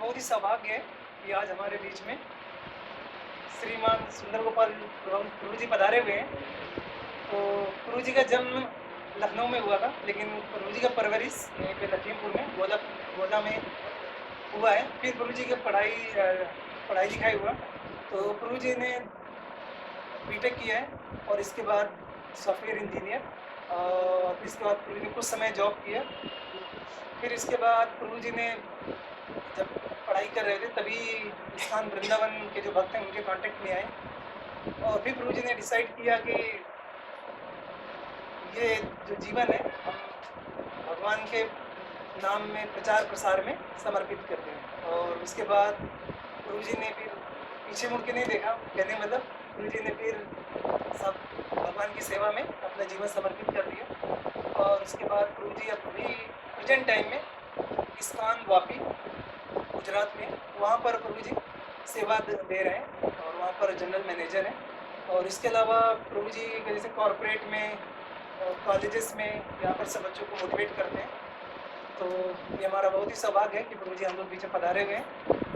बहुत ही सौभाग्य है कि आज हमारे बीच में श्रीमान सुंदर गोपाल प्रभु जी पधारे हुए हैं। तो प्रभु जी का जन्म लखनऊ में हुआ था, लेकिन प्रभु जी का परवरिश यहीं पे लखीमपुर में गोदा में हुआ है। फिर प्रभु जी की पढ़ाई लिखाई हुआ, तो प्रभु जी ने बीटेक किया है और इसके बाद सॉफ्टवेयर इंजीनियर, और इसके बाद प्रभु जी ने कुछ समय जॉब किया। फिर इसके बाद प्रभु जी ने जब पढ़ाई कर रहे थे तभी स्थान वृंदावन के जो भक्त हैं उनके कांटेक्ट में आए, और फिर प्रभु जी ने डिसाइड किया कि ये जो जीवन है हम भगवान के नाम में प्रचार प्रसार में समर्पित करते हैं। और उसके बाद प्रभु जी ने फिर पीछे मुड़ के नहीं देखा, कहने मतलब प्रभु जी ने फिर सब भगवान की सेवा में अपना जीवन समर्पित कर दिया। और उसके बाद प्रभु जी अभी प्रेजेंट टाइम में इस्कॉन वापी गुजरात में, वहाँ पर प्रभु जी सेवा दे रहे हैं और वहाँ पर जनरल मैनेजर हैं। और इसके अलावा प्रभु जी जैसे कॉरपोरेट में, कॉलेजेस में यहाँ पर सब बच्चों को मोटिवेट करते हैं। तो ये हमारा बहुत ही सौभाग्य है कि प्रभु जी हम लोग पीछे पधारे हुए हैं।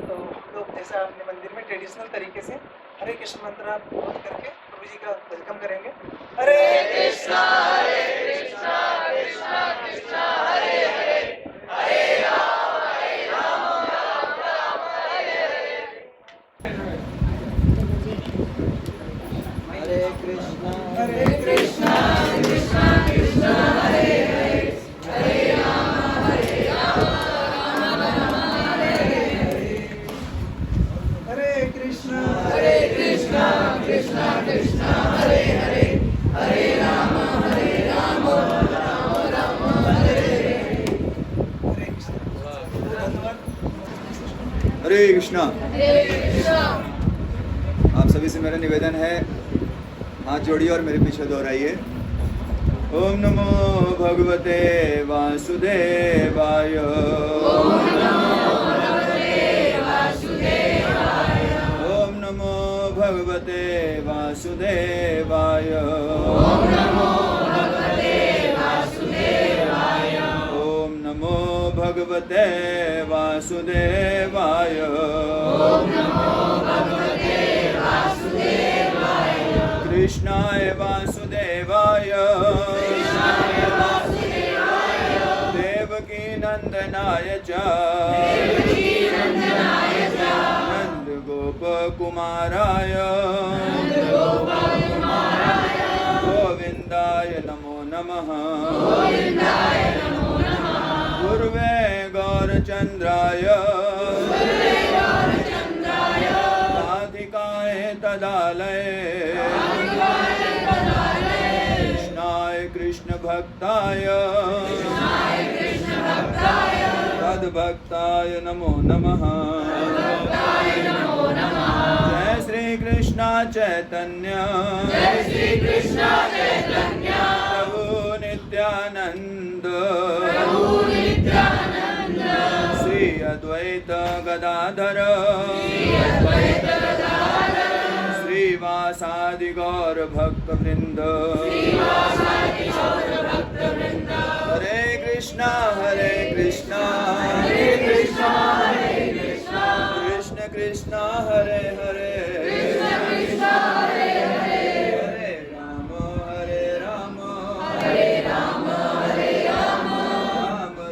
तो हम लोग जैसा अपने मंदिर में ट्रेडिशनल तरीके से हरे कृष्ण मंत्र बोल करके प्रभु जी का वेलकम करेंगे। हरे कृष्णा कृष्णा कृष्णा हरे हरे, हरे राम राम राम हरे हरे। हरे कृष्णा कृष्णा कृष्णा हरे हरे, हरे राम राम राम हरे हरे। हरे कृष्णा कृष्णा कृष्णा हरे हरे, हरे राम राम राम हरे हरे। हरे कृष्णा। धन्यवाद। हरे कृष्णा। हरे कृष्णा। आप सभी से मेरा निवेदन है, हाथ जोड़िए और मेरे पीछे दोहराइए। ओम नमो भगवते वासुदेवाय। ओम नमो भगवते वासुदेवाय। ओम नमो भगवते वासुदेवाय। कृष्णाय वासुदेवाय देवकी नंदनाय च नंद गोप कुमाराय गोविंदाय नमो नमः। गुरुवे गौरचंद्राय राधिकाय तदालये कृष्णाय कृष्ण भक्ताय तद्भक्ताय नमो नमः। जय श्री कृष्ण चैतन्य प्रभु नित्यानंद श्री अद्वैत गदाधर श्रीवासादि गौर भक्त वृंद। हरे कृष्णा कृष्ण कृष्ण हरे हरे, हरे राम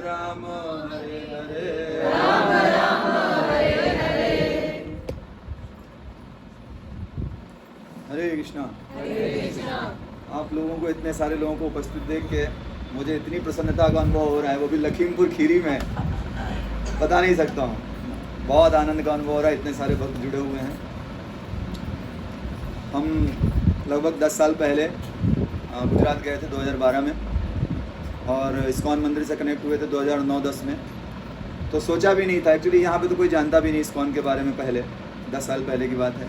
राम हरे हरे। हरे कृष्णा। आप लोगों को, इतने सारे लोगों को उपस्थित देख के मुझे इतनी प्रसन्नता का अनुभव हो रहा है, वो भी लखीमपुर खीरी में, बता नहीं सकता हूँ। बहुत आनंद का अनुभव हो रहा है, इतने सारे भक्त जुड़े हुए हैं। हम लगभग 10 साल पहले गुजरात गए थे 2012 में, और इस्कॉन मंदिर से कनेक्ट हुए थे 2009-10 में। तो सोचा भी नहीं था, एक्चुअली यहाँ पे तो कोई जानता भी नहीं इस्कॉन के बारे में, पहले 10 साल पहले की बात है।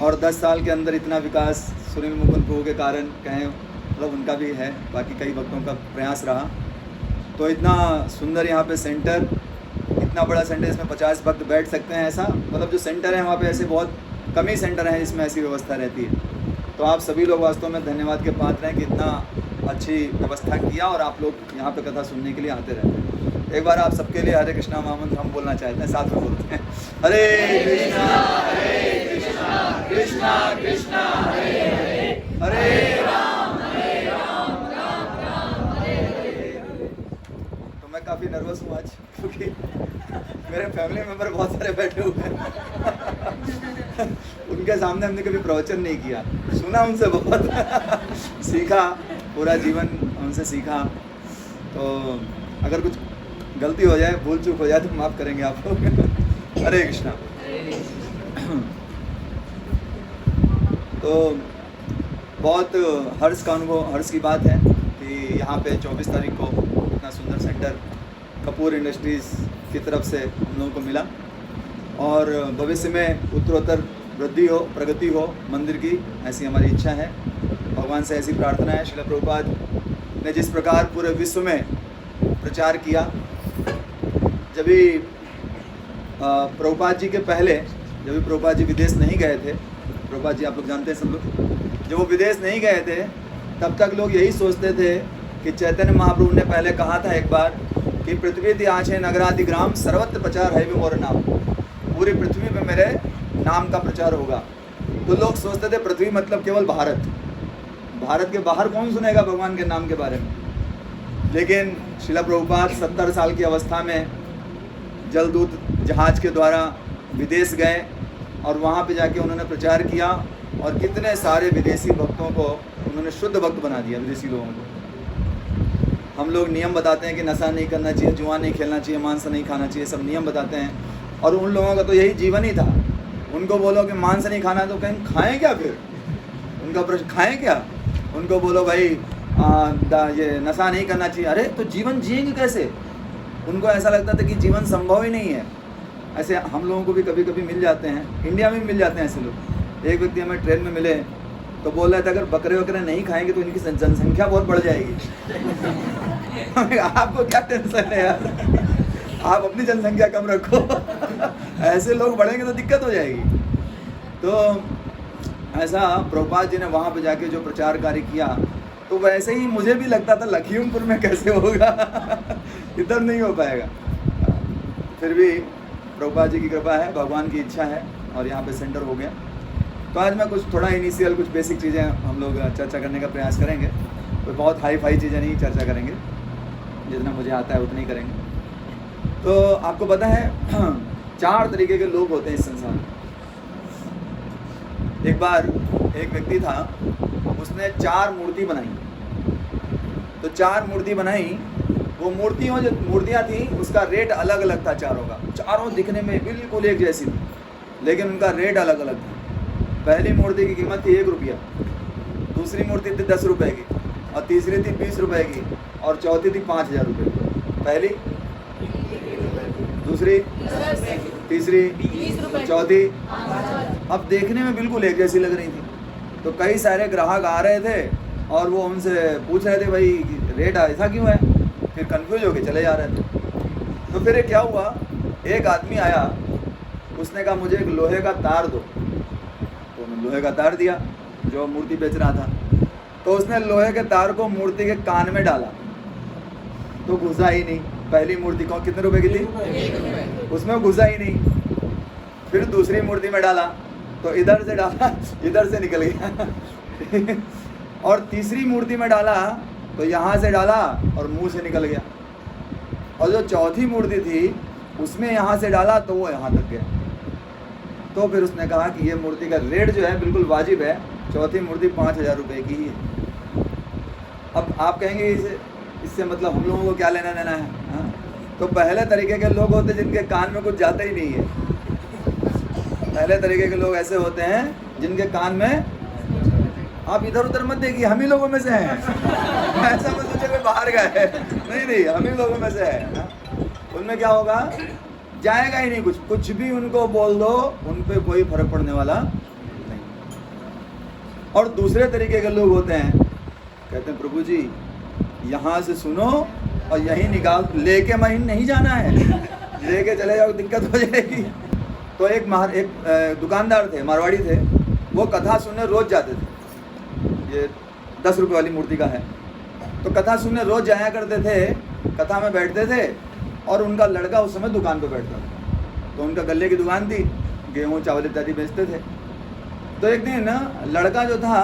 और 10 साल के अंदर इतना विकास सुनील मुकुंद प्रभु के कारण कहें, मतलब उनका भी है, बाकी कई भक्तों का प्रयास रहा। तो इतना सुंदर यहाँ पे सेंटर, इतना बड़ा सेंटर, इसमें 50 भक्त बैठ सकते हैं, ऐसा मतलब जो सेंटर है वहाँ पे ऐसे बहुत कम ही सेंटर हैं जिसमें ऐसी व्यवस्था रहती है। तो आप सभी लोग वास्तव में धन्यवाद के पात्र हैं कि इतना अच्छी व्यवस्था किया और आप लोग यहाँ पे कथा सुनने के लिए आते रहते हैं। एक बार आप सबके लिए हरे कृष्णा महामंत्र हम बोलना चाहते हैं, साथ में बोलते हैं। हरे कृष्णा कृष्णा कृष्णा हरे हरे, हरे राम राम राम हरे हरे। तो मैं काफ़ी नर्वस हूँ आज, क्योंकि मेरे फैमिली मेंबर बहुत सारे बैठे हुए हैं। उनके सामने हमने कभी प्रवचन नहीं किया, सुना उनसे बहुत, सीखा, पूरा जीवन उनसे सीखा। तो अगर कुछ गलती हो जाए, भूल चूक हो जाए तो माफ़ करेंगे आप लोग। हरे कृष्णा। तो बहुत हर्ष का अनुभव, हर्ष की बात है कि यहाँ पे 24 तारीख को इतना सुंदर सेंटर कपूर इंडस्ट्रीज़ की तरफ से हम लोगों को मिला, और भविष्य में उत्तरोत्तर वृद्धि हो, प्रगति हो मंदिर की, ऐसी हमारी इच्छा है। भगवान से ऐसी प्रार्थना है। श्रील प्रभुपाद ने जिस प्रकार पूरे विश्व में प्रचार किया, जब भी प्रभुपाद जी के पहले, जब भी प्रभुपाद जी विदेश नहीं गए थे, प्रभुपाद जी आप लोग जानते हैं सब लोग, जब वो विदेश नहीं गए थे तब तक लोग यही सोचते थे कि चैतन्य महाप्रभु ने पहले कहा था एक बार कि पृथ्वी दी आँचें नगरादि ग्राम सर्वत्र प्रचार है भी मोर नाम, पूरी पृथ्वी पे मेरे नाम का प्रचार होगा। तो लोग सोचते थे पृथ्वी मतलब केवल भारत, भारत के बाहर कौन सुनेगा भगवान के नाम के बारे में। लेकिन श्रील प्रभुपाद 70 साल की अवस्था में जलदूत जहाज के द्वारा विदेश गए, और वहाँ पे जाके उन्होंने प्रचार किया, और कितने सारे विदेशी भक्तों को उन्होंने शुद्ध भक्त बना दिया, विदेशी लोगों को। हम लोग नियम बताते हैं कि नशा नहीं करना चाहिए, जुआ नहीं खेलना चाहिए, मांस नहीं खाना चाहिए, सब नियम बताते हैं, और उन लोगों का तो यही जीवन ही था। उनको बोलो कि मांस नहीं खाना, तो कहीं खाएं क्या फिर? उनका प्रश्न खाएं क्या? उनको बोलो भाई ये नशा नहीं करना चाहिए, अरे तो जीवन जिएंगे कैसे? उनको ऐसा लगता था कि जीवन संभव ही नहीं है। ऐसे हम लोगों को भी कभी कभी मिल जाते हैं, इंडिया में भी मिल जाते हैं ऐसे लोग। एक व्यक्ति हमें ट्रेन में मिले तो बोल रहे थे अगर बकरे वकरे नहीं खाएंगे तो इनकी जनसंख्या बहुत बढ़ जाएगी। आपको क्या टेंशन है यार, आप अपनी जनसंख्या कम रखो। ऐसे लोग बढ़ेंगे तो दिक्कत हो जाएगी। तो ऐसा प्रभुपाद जी ने वहाँ पे जाके जो प्रचार कार्य किया, तो वैसे ही मुझे भी लगता था लखीमपुर में कैसे होगा, इधर नहीं हो पाएगा। फिर भी प्रभुपाद जी की कृपा है, भगवान की इच्छा है, और यहाँ पे सेंटर हो गया। तो आज मैं कुछ थोड़ा इनिशियल कुछ बेसिक चीज़ें हम लोग चर्चा करने का प्रयास करेंगे। कोई बहुत हाई फाई चीज़ें नहीं चर्चा करेंगे, जितना मुझे आता है उतना ही करेंगे। तो आपको पता है 4 तरीके के लोग होते हैं इस संसार में। एक बार एक व्यक्ति था, उसने 4 मूर्ति बनाई। तो 4 मूर्ति बनाई, वो मूर्तियाँ जो मूर्तियाँ थी उसका रेट अलग अलग था चारों का। चारों दिखने में बिल्कुल एक जैसी थी, लेकिन उनका रेट अलग अलग था। पहली मूर्ति की कीमत थी 1 रुपया, दूसरी मूर्ति थी 10 रुपये की, और तीसरी थी 20 रुपये की, और चौथी थी 5000 रुपये की। पहली, दूसरी, तीसरी, चौथी। अब देखने में बिल्कुल एक जैसी लग रही थी। तो कई सारे ग्राहक आ रहे थे और वो उनसे पूछ रहे थे भाई रेट ऐसा क्यों है, फिर कंफ्यूज होके चले जा रहे थे। तो फिर क्या हुआ, एक आदमी आया, उसने कहा मुझे एक लोहे का तार दो। तो उन्होंने लोहे का तार दिया जो मूर्ति बेच रहा था। तो उसने लोहे के तार को मूर्ति के कान में डाला, तो घुसा ही नहीं। पहली मूर्ति को कितने रुपए की थी? 1 रुपये। उसमें घुसा ही नहीं। फिर दूसरी मूर्ति में डाला, तो इधर से डाला, इधर से निकल गया। और तीसरी मूर्ति में डाला तो यहाँ से डाला और मुंह से निकल गया। और जो चौथी मूर्ति थी उसमें यहाँ से डाला तो वो यहाँ तक गया। तो फिर उसने कहा कि ये मूर्ति का रेट जो है बिल्कुल वाजिब है, चौथी मूर्ति 5000 रुपये की ही है। अब आप कहेंगे इससे मतलब हम लोगों को क्या लेना देना है? हाँ? तो पहले तरीके के लोग होते जिनके कान में कुछ जाता ही नहीं है। पहले तरीके के लोग ऐसे होते हैं जिनके कान में, आप इधर उधर मत देखिए, हम ही लोगों में से हैं। ऐसा मत सोचिए कोई बाहर का है, नहीं, हम ही लोगों में से है। उनमें क्या होगा, जाएगा ही नहीं, कुछ भी उनको बोल दो, उन पे कोई फर्क पड़ने वाला नहीं। और दूसरे तरीके के लोग होते हैं, कहते हैं प्रभु जी यहाँ से सुनो और यहीं निकाल, लेके महीन नहीं जाना है, लेके चले जाओ दिक्कत हो जाएगी। तो एक दुकानदार थे, मारवाड़ी थे, वो कथा सुनने रोज जाते थे। ये 10 रुपये वाली मूर्ति का है। तो कथा सुनने रोज जाया करते थे, कथा में बैठते थे और उनका लड़का उस समय दुकान पे बैठता था। तो उनका गल्ले की दुकान थी, गेहूँ चावल इत्यादि बेचते थे। तो एक दिन ना लड़का जो था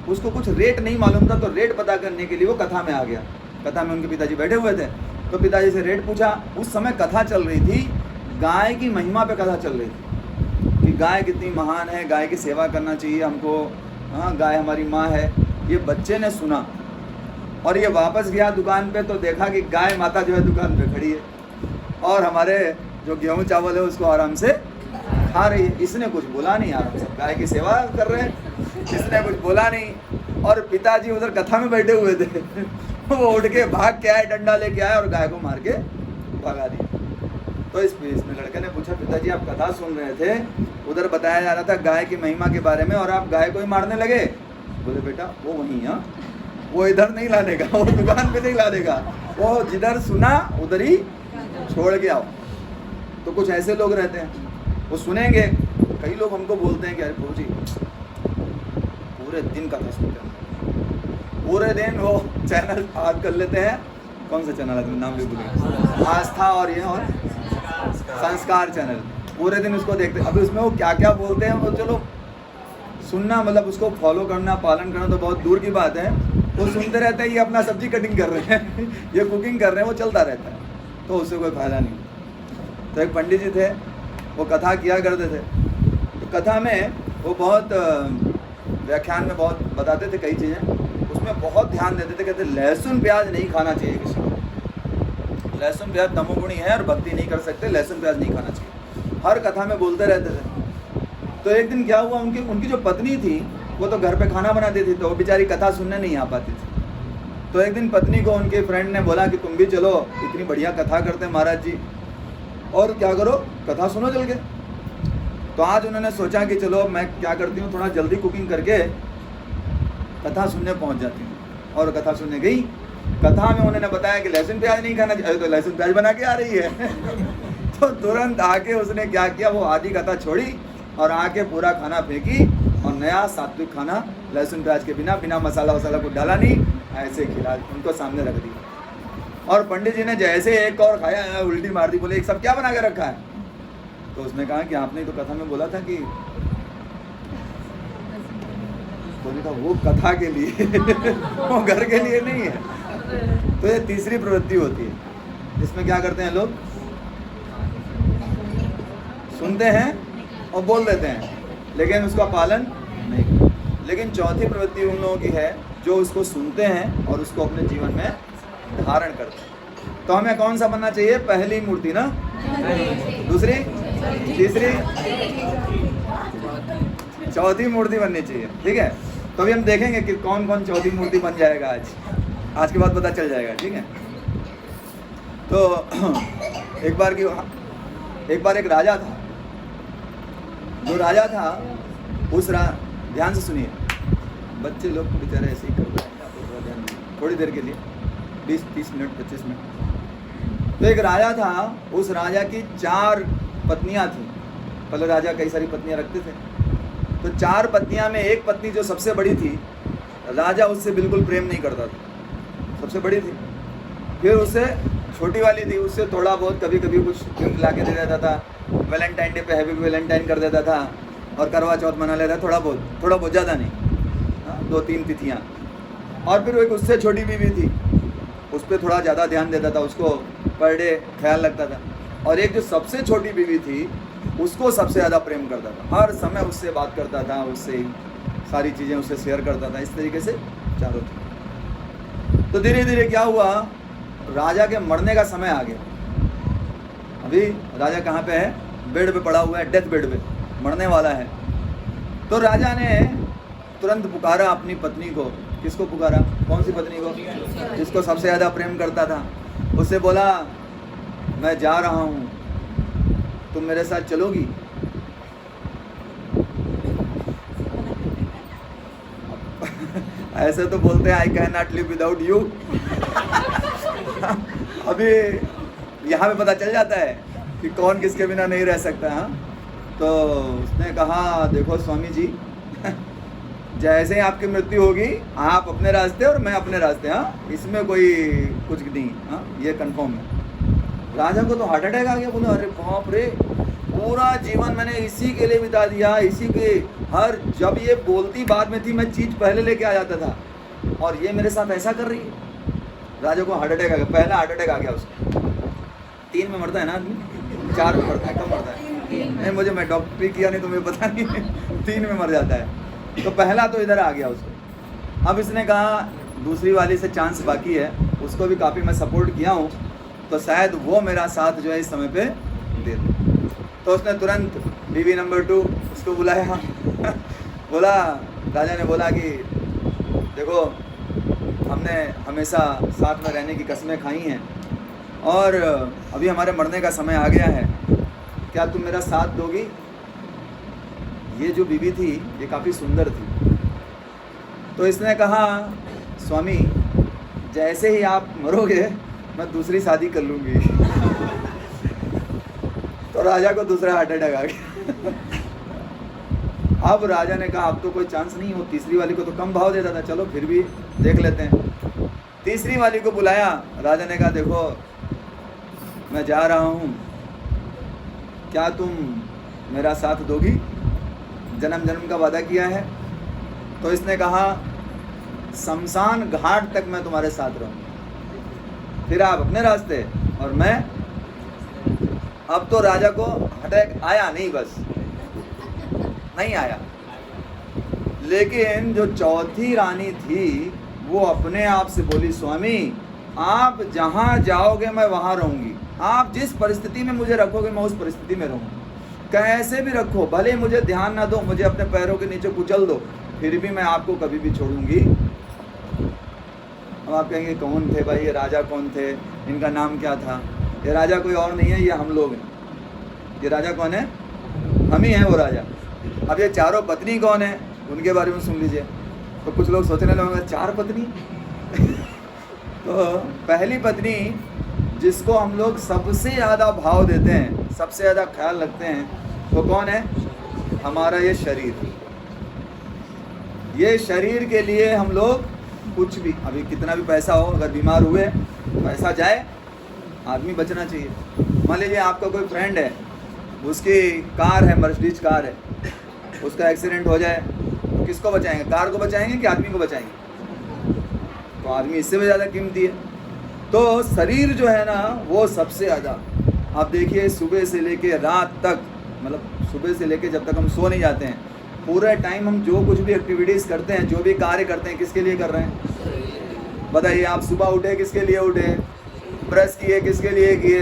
उसको कुछ रेट नहीं मालूम था, तो रेट पता करने के लिए वो कथा में आ गया। कथा में उनके पिताजी बैठे हुए थे, तो पिताजी से रेट पूछा। उस समय कथा चल रही थी, गाय की महिमा पे कथा चल रही थी कि गाय कितनी महान है, गाय की सेवा करना चाहिए हमको, हाँ गाय हमारी माँ है। ये बच्चे ने सुना और ये वापस गया दुकान पे, तो देखा कि गाय माता जो है दुकान पे खड़ी है और हमारे जो गेहूँ चावल है उसको आराम से खा रही है। इसने कुछ बोला नहीं, आराम से गाय की सेवा कर रहे हैं, इसने कुछ बोला नहीं। और पिताजी उधर कथा में बैठे हुए थे वो उठ के भाग के आए, डंडा लेके आए और गाय को मार के भगा दिया। तो इसमें लड़के ने पूछा, पिताजी आप कथा सुन रहे थे, उधर बताया जा रहा था गाय की महिमा के बारे में और आप गाय को ही मारने लगे। बोले बेटा वो वहीं, हाँ वो इधर नहीं लाने का, वो दुकान पे नहीं लाने का, वो जिधर सुना उधर ही छोड़ के आओ। तो कुछ ऐसे लोग रहते हैं, वो सुनेंगे। कई लोग हमको बोलते हैं कि अरे प्रभु जी पूरे दिन कथा सुनते हैं, पूरे दिन वो चैनल आज कर लेते हैं। कौन सा चैनल है, नाम भी भूल, आस्था और ये और संस्कार चैनल, पूरे दिन उसको देखते। अभी उसमें वो क्या क्या बोलते हैं वो चलो सुनना, मतलब उसको फॉलो करना पालन करना तो बहुत दूर की बात है। वो सुनते रहते हैं, ये अपना सब्जी कटिंग कर रहे हैं ये कुकिंग कर रहे हैं, वो चलता रहता है, तो उससे कोई फायदा नहीं। तो एक पंडित जी थे, वो कथा किया करते थे। तो कथा में वो बहुत व्याख्यान में बहुत बताते थे कई चीज़ें, उसमें बहुत ध्यान देते थे। कहते लहसुन प्याज नहीं खाना चाहिए किसी को, लहसुन प्याज तमोगुणी है और भक्ति नहीं कर सकते, लहसुन प्याज नहीं खाना चाहिए, हर कथा में बोलते रहते थे। तो एक दिन क्या हुआ, उनकी जो पत्नी थी वो तो घर पे खाना बनाती थी, तो वो बेचारी कथा सुनने नहीं आ पाती थी। तो एक दिन पत्नी को उनके फ्रेंड ने बोला कि तुम भी चलो, इतनी बढ़िया कथा करते हैं महाराज जी, और क्या करो कथा सुनो चल के। तो आज उन्होंने सोचा कि चलो मैं क्या करती हूँ, थोड़ा जल्दी कुकिंग करके कथा सुनने पहुँच जाती हूँ। और कथा सुनने गई, कथा में उन्होंने बताया कि लहसुन प्याज नहीं खाना चाहिए, तो लहसुन प्याज बना के आ रही है तो तुरंत आके उसने क्या किया, वो आधी कथा छोड़ी और आके पूरा खाना फेंकी और नया सात्विक खाना लहसुन प्याज के बिना, बिना मसाला वसाला कुछ डाला नहीं, ऐसे खिला उनको सामने रख दी। और पंडित जी ने जैसे एक और खाया उल्टी मार दी, बोले एक सब क्या बना के रखा है। तो उसने कहा कि आपने तो कथा में बोला था कि, बोले था वो कथा के लिए वो घर के लिए नहीं है। तो ये तीसरी प्रवृत्ति होती है, जिसमें क्या करते हैं लोग, सुनते हैं और बोल देते हैं लेकिन उसका पालन नहीं करते। लेकिन चौथी प्रवृत्ति उन लोगों की है जो उसको सुनते हैं और उसको अपने जीवन में धारण करते हैं। तो हमें कौन सा बनना चाहिए, पहली मूर्ति ना, दूसरी, तीसरी, चौथी मूर्ति बननी चाहिए। ठीक है, तो अभी हम देखेंगे कि कौन कौन चौथी मूर्ति बन जाएगा आज के बाद पता चल जाएगा। ठीक है, तो एक बार एक राजा था। जो राजा था उस ध्यान से सुनिए, बच्चे लोग बेचारे ऐसे ही कर रहे हैं, थोड़ी देर के लिए 20-30 मिनट 25 मिनट। तो एक राजा था, उस राजा की 4 पत्नियां थी। पहले राजा कई सारी पत्नियां रखते थे, तो 4 पत्नियां में एक पत्नी जो सबसे बड़ी थी, राजा उससे बिल्कुल प्रेम नहीं करता था, सबसे बड़ी थी। फिर उससे छोटी वाली थी, उससे थोड़ा बहुत कभी कभी कुछ गिफ्ट ला के दे देता था, वैलेंटाइन डे पे हैप्पी वैलेंटाइन कर देता था और करवा चौथ मना लेता, थोड़ा बहुत ज़्यादा नहीं, 2-3 तिथियाँ। और फिर एक उससे छोटी बीवी थी, उस पर थोड़ा ज़्यादा ध्यान देता था, उसको पर डे ख्याल रखता था। और एक जो सबसे छोटी बीवी थी उसको सबसे ज़्यादा प्रेम करता था, हर समय उससे बात करता था, उससे सारी चीज़ें उससे शेयर करता था। इस तरीके से चारों थे। तो धीरे धीरे क्या हुआ, राजा के मरने का समय आ गया। अभी राजा कहाँ पे है, बेड पे पड़ा हुआ है, डेथ बेड पे मरने वाला है। तो राजा ने तुरंत पुकारा अपनी पत्नी को। किसको पुकारा, कौन सी पत्नी को, जिसको सबसे ज़्यादा प्रेम करता था। उससे बोला मैं जा रहा हूँ, तुम मेरे साथ चलोगी। ऐसे तो बोलते हैं I can not live without you अभी यहाँ पे पता चल जाता है कि कौन किसके बिना नहीं रह सकता। हाँ, तो उसने कहा देखो स्वामी जी जैसे ही आपकी मृत्यु होगी आप अपने रास्ते और मैं अपने रास्ते। हाँ, इसमें कोई कुछ नहीं, हाँ ये कंफर्म है। राजा को तो हार्ट अटैक आ गया। बोले अरे बाप रे, पूरा जीवन मैंने इसी के लिए बिता दिया, इसी के हर जब ये बोलती बाद में थी मैं चीज़ पहले लेके आ जाता था और ये मेरे साथ ऐसा कर रही है। राजा को हार्ट अटैक आ गया, पहला हार्ट अटैक आ गया उसको। 3 में मरता है ना आदमी, 4 में मरता है, कम मरता है नहीं, मुझे मैं डॉक्टरी किया नहीं तो मुझे पता नहीं 3 में मर जाता है। तो पहला तो इधर आ गया उसको। अब इसने कहा दूसरी वाली से चांस बाकी है, उसको भी काफ़ी मैं सपोर्ट किया हूँ तो शायद वो मेरा साथ जो है इस समय पे दे दे। तो उसने तुरंत बीवी नंबर 2 उसको बुलाया बोला, राजा ने बोला कि देखो हमने हमेशा साथ में रहने की कस्में खाई हैं और अभी हमारे मरने का समय आ गया है, क्या तुम मेरा साथ दोगी? ये जो बीवी थी ये काफ़ी सुंदर थी। तो इसने कहा स्वामी जैसे ही आप मरोगे मैं दूसरी शादी कर लूँगी तो राजा को दूसरा हार्ट अटैक आ गया अब राजा ने कहा अब तो कोई चांस नहीं हो, तीसरी वाली को तो कम भाव देता था, चलो फिर भी देख लेते हैं। तीसरी वाली को बुलाया, राजा ने कहा देखो मैं जा रहा हूँ, क्या तुम मेरा साथ दोगी? जन्म जन्म का वादा किया है। तो इसने कहा शमशान घाट तक मैं तुम्हारे साथ रहूँगा, फिर आप अपने रास्ते और मैं। अब तो राजा को अटैक आया नहीं, बस नहीं आया, लेकिन जो चौथी रानी थी वो अपने आप से बोली स्वामी आप जहाँ जाओगे मैं वहाँ रहूँगी, आप जिस परिस्थिति में मुझे रखोगे मैं उस परिस्थिति में रहूँगी, कैसे भी रखो, भले मुझे ध्यान ना दो, मुझे अपने पैरों के नीचे कुचल दो, फिर भी मैं आपको कभी भी छोड़ूंगी। अब आप कहेंगे कौन थे भाई ये राजा, कौन थे, इनका नाम क्या था? ये राजा कोई और नहीं है, ये हम लोग हैं। ये राजा कौन है? हम ही हैं वो राजा। अब ये चारों पत्नी कौन है उनके बारे में सुन लीजिए। तो कुछ लोग सोचने लगेंगे 4 पत्नी तो पहली पत्नी जिसको हम लोग सबसे ज़्यादा भाव देते हैं, सबसे ज़्यादा ख्याल रखते हैं, वो कौन है? हमारा ये शरीर। ये शरीर के लिए हम लोग कुछ भी, अभी कितना भी पैसा हो, अगर बीमार हुए पैसा जाए, आदमी बचना चाहिए। मान लीजिए आपका कोई फ्रेंड है, उसकी कार है, मर्सिडीज कार है, उसका एक्सीडेंट हो जाए तो किसको बचाएंगे? कार को बचाएंगे कि आदमी को बचाएंगे? तो आदमी इससे भी ज़्यादा कीमती है। तो शरीर जो है ना वो सबसे ज़्यादा, आप देखिए सुबह से लेके रात तक, मतलब सुबह से लेके जब तक हम सो नहीं जाते हैं, पूरे टाइम हम जो कुछ भी एक्टिविटीज़ करते हैं, जो भी कार्य करते हैं, किसके लिए कर रहे हैं? बताइए। आप सुबह उठे किसके लिए उठे? ब्रश किए किसके लिए किए?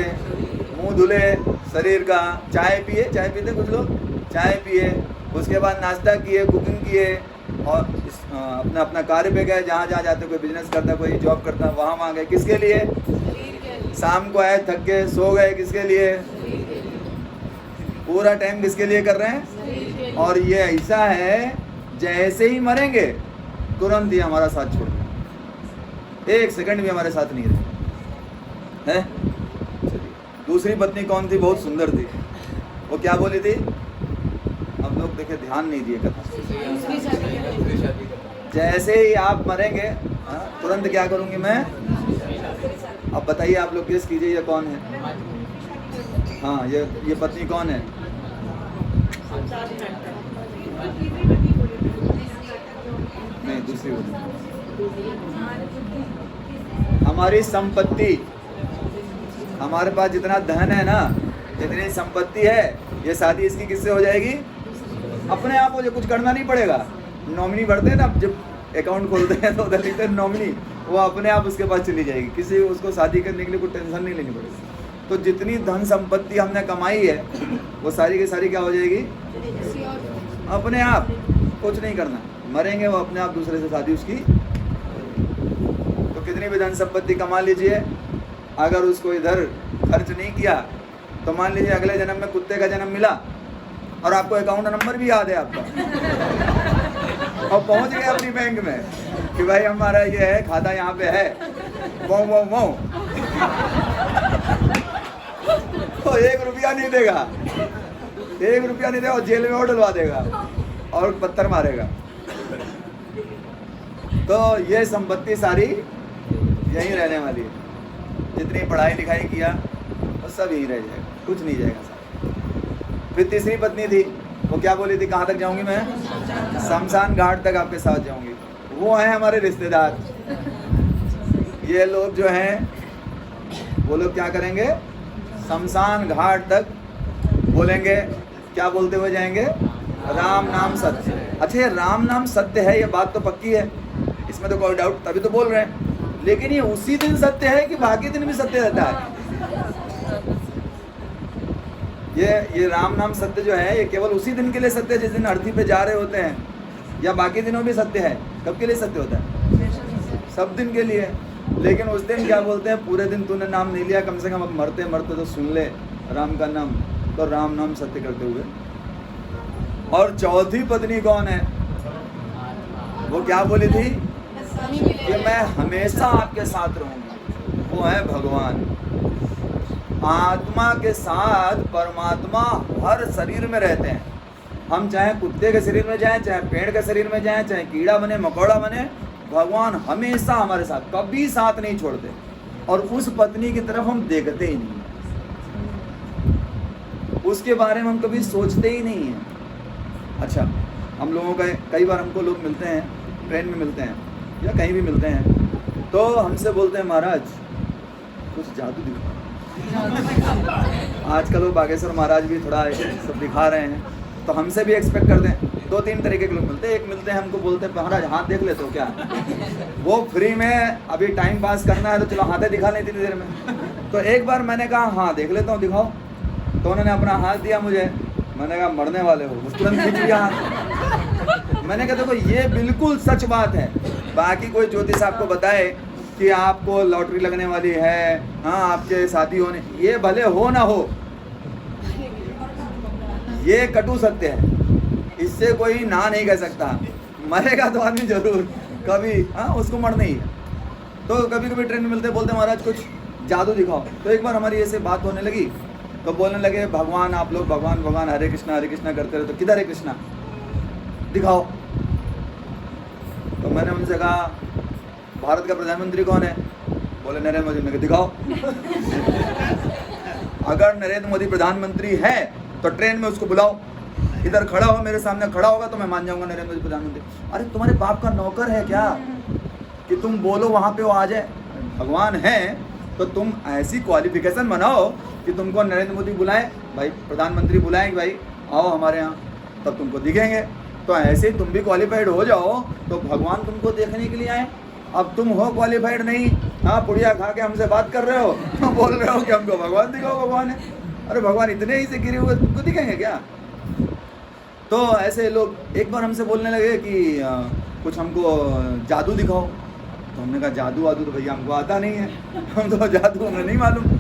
मुंह धुले शरीर का, चाय पिए, चाय पीते कुछ लोग, चाय पिए, उसके बाद नाश्ता किए, कुकिंग किए और अपना अपना कार्य पे गए, जहाँ जहाँ जाते, कोई बिजनेस करता, कोई जॉब करता, वहाँ गए, किसके लिए? शाम को आए थक के सो गए, किसके लिए? पूरा टाइम किसके लिए कर रहे हैं? और ये ऐसा है जैसे ही मरेंगे तुरंत ही हमारा साथ छोड़ दें, 1 सेकंड भी हमारे साथ नहीं रहे हैं। चलिए दूसरी पत्नी कौन थी? बहुत सुंदर थी। वो क्या बोली थी? हम लोग देखे ध्यान नहीं दिए कथा। जैसे ही आप मरेंगे तुरंत क्या करूंगी मैं? अब बताइए, आप लोग गेस कीजिए ये कौन है? हाँ, ये पत्नी कौन है? नहीं, दूसरी हमारी संपत्ति, हमारे पास जितना धन है ना, जितनी संपत्ति है, ये शादी इसकी किससे हो जाएगी? अपने आप, मुझे कुछ करना नहीं पड़ेगा। नॉमिनी भरते हैं ना, जब अकाउंट खोलते हैं तो उधर लिखते हैं नॉमिनी, वो अपने आप उसके पास चली जाएगी, किसी उसको शादी करने के लिए कोई टेंशन नहीं लेनी पड़ेगी। तो जितनी धन संपत्ति हमने कमाई है वो सारी की सारी क्या हो जाएगी? अपने आप, कुछ नहीं करना, मरेंगे वो अपने आप दूसरे से शादी उसकी। तो कितनी भी धन संपत्ति कमा लीजिए, अगर उसको इधर खर्च नहीं किया तो मान लीजिए अगले जन्म में कुत्ते का जन्म मिला और आपको अकाउंट नंबर भी याद है आपका और पहुंच गए अपनी बैंक में कि भाई हमारा ये है, खाता यहाँ पे है, वो तो 1 रुपया नहीं देगा, 1 रुपया नहीं देगा और जेल में और डलवा देगा और पत्थर मारेगा। तो ये संपत्ति सारी यहीं रहने वाली है। जितनी पढ़ाई लिखाई किया, वो सब यहीं रह जाएगा, कुछ नहीं जाएगा साथ। फिर तीसरी पत्नी थी, वो क्या बोली थी, कहाँ तक जाऊंगी मैं? शमशान घाट तक आपके साथ जाऊंगी। वो हैं हमारे रिश्तेदार। ये लोग जो हैं वो लोग क्या करेंगे, शमशान घाट तक बोलेंगे, क्या बोलते हुए जाएंगे, राम नाम सत्य। अच्छा, ये राम नाम सत्य है, ये बात तो पक्की है, इसमें तो कोई डाउट, तभी तो बोल रहे हैं। लेकिन ये उसी दिन सत्य है कि बाकी दिन भी सत्य रहता है? ये राम नाम सत्य जो है ये केवल उसी दिन के लिए सत्य है जिस दिन अर्थी पे जा रहे होते हैं, या बाकी दिनों भी सत्य है? कब के लिए सत्य होता है? सब दिन के लिए। लेकिन उस दिन क्या बोलते हैं, पूरे दिन तूने नाम नहीं लिया, कम से कम अब मरते मरते तो सुन ले राम का नाम, तो राम नाम सत्य करते हुए। और चौथी पत्नी कौन है? वो क्या बोली थी कि मैं हमेशा आपके साथ रहूंगी। वो है भगवान। आत्मा के साथ परमात्मा हर शरीर में रहते हैं। हम चाहे कुत्ते के शरीर में जाएं, चाहे पेड़ के शरीर में जाएं, चाहे कीड़ा बने मकोड़ा बने, भगवान हमेशा हमारे साथ, कभी साथ नहीं छोड़ते। और उस पत्नी की तरफ हम देखते ही नहीं, उसके बारे में हम कभी सोचते ही नहीं हैं। अच्छा, हम लोगों का कई बार हमको लोग मिलते हैं, ट्रेन में मिलते हैं या कहीं भी मिलते हैं, तो हमसे बोलते हैं महाराज कुछ जादू दिखाओ। आजकल वो बागेश्वर महाराज भी थोड़ा सब दिखा रहे हैं, तो हमसे भी एक्सपेक्ट करते हैं। 2-3 तरीके के लोग मिलते हैं। एक मिलते हैं हमको बोलते हैं महाराज हाथ देख लेते हो क्या? वो फ्री में अभी टाइम पास करना है तो चलो हाथें दिखा लें इतनी देर में। तो एक बार मैंने कहा हाँ देख लेता हूँ, दिखाओ। तो उन्होंने अपना हाथ दिया मुझे, मैंने कहा मरने वाले हो, तुरंत खींच लिया हाथ। मैंने कहा देखो ये बिल्कुल सच बात है। बाकी कोई ज्योतिष आपको बताए कि आपको लॉटरी लगने वाली है, हाँ आपके शादी होने, ये भले हो ना हो, ये कटु सत्य है, इससे कोई ना नहीं कह सकता। मरेगा तो आदमी जरूर कभी, हाँ उसको मरना ही है। तो कभी कभी ट्रेन में मिलते बोलते महाराज कुछ जादू दिखाओ। तो एक बार हमारी ऐसे बात होने लगी तो बोलने लगे भगवान, आप लोग भगवान भगवान हरे कृष्णा करते रहे, तो किधर है कृष्णा, दिखाओ। तो मैंने उनसे कहा भारत का प्रधानमंत्री कौन है? बोले नरेंद्र मोदी। ने दिखाओ। अगर नरेंद्र मोदी प्रधानमंत्री है तो ट्रेन में उसको बुलाओ, इधर खड़ा हो, मेरे सामने खड़ा होगा तो मैं मान जाऊंगा नरेंद्र मोदी प्रधानमंत्री। अरे तुम्हारे बाप का नौकर है क्या कि तुम बोलो वहां पे वो आ जाए? भगवान है तो तुम ऐसी क्वालिफिकेशन बनाओ कि तुमको नरेंद्र मोदी बुलाए, भाई प्रधानमंत्री बुलाए कि भाई आओ हमारे यहाँ, तब तुमको दिखेंगे। तो ऐसे ही तुम भी क्वालिफाइड हो जाओ तो भगवान तुमको देखने के लिए आए। अब तुम हो क्वालिफाइड नहीं, हाँ पुड़िया खा के हमसे बात कर रहे हो, बोल रहे हो कि हमको भगवान दिखाओ, भगवान है। अरे भगवान इतने ही से गिरे हुए तुमको दिखेंगे क्या? तो ऐसे लोग एक बार हमसे बोलने लगे कि कुछ हमको जादू दिखाओ। तो हमने कहा जादू वादू तो भैया हमको आता नहीं है, हम तो जादू हमें नहीं मालूम।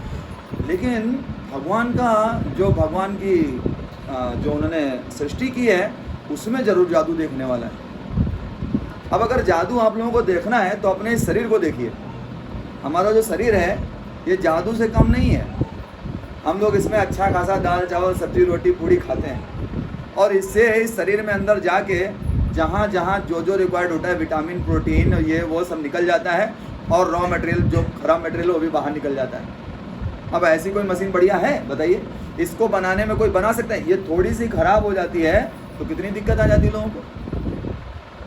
लेकिन भगवान का जो भगवान की जो उन्होंने सृष्टि की है उसमें ज़रूर जादू देखने वाला है। अब अगर जादू आप लोगों को देखना है तो अपने इस शरीर को देखिए। हमारा जो शरीर है ये जादू से कम नहीं है। हम लोग इसमें अच्छा खासा दाल चावल सब्जी रोटी पूड़ी खाते हैं और इससे इस शरीर में अंदर जाके जहाँ जहाँ जो जो रिक्वायर्ड होता है विटामिन प्रोटीन ये वो सब निकल जाता है और रॉ मटेरियल जो खराब मटेरियल वो भी बाहर निकल जाता है। अब ऐसी कोई मशीन बढ़िया है बताइए? इसको बनाने में कोई बना सकता है? ये थोड़ी सी खराब हो जाती है तो कितनी दिक्कत आ जाती है लोगों को।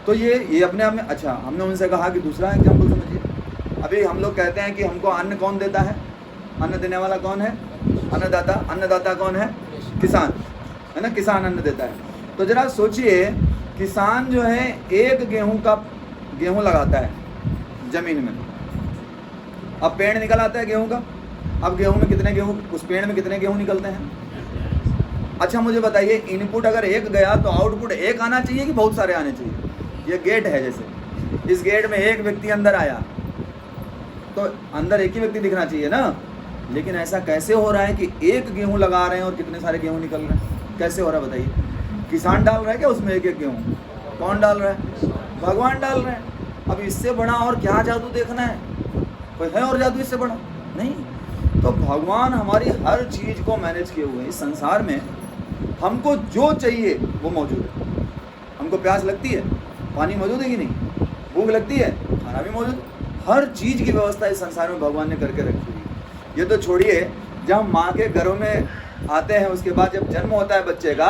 तो ये अपने आप में अच्छा। हमने उनसे कहा कि दूसरा एग्जाम्पल समझिए। अभी हम लोग कहते हैं कि हमको अन्न कौन देता है? अन्न देने वाला कौन है? अन्नदाता। अन्नदाता कौन है? किसान, है ना, किसान अन्न देता है। तो जरा सोचिए, किसान जो है एक गेहूं लगाता है जमीन में, अब पेड़ निकल आता है गेहूं का। अब गेहूं में कितने गेहूं, उस पेड़ में कितने गेहूं निकलते हैं? अच्छा मुझे बताइए, इनपुट अगर एक गया तो आउटपुट एक आना चाहिए कि बहुत सारे आने चाहिए? ये गेट है, जैसे इस गेट में एक व्यक्ति अंदर आया तो अंदर एक ही व्यक्ति दिखना चाहिए ना। लेकिन ऐसा कैसे हो रहा है कि एक गेहूं लगा रहे हैं और कितने सारे गेहूं निकल रहे हैं? कैसे हो रहा है बताइए? किसान डाल रहा है क्या उसमें एक एक गेहूं? कौन डाल रहा है? भगवान डाल रहे हैं। अब इससे बड़ा और क्या जादू देखना है? कोई है और जादू इससे बड़ा? नहीं। तो भगवान हमारी हर चीज़ को मैनेज किए हुए हैं। इस संसार में हमको जो चाहिए वो मौजूद है। हमको प्यास लगती है, पानी मौजूद है कि नहीं? भूख लगती है, खाना भी मौजूद। हर चीज़ की व्यवस्था इस संसार में भगवान ने करके रखी हुई है। ये तो छोड़िए, जब माँ के घरों में आते हैं, उसके बाद जब जन्म होता है बच्चे का,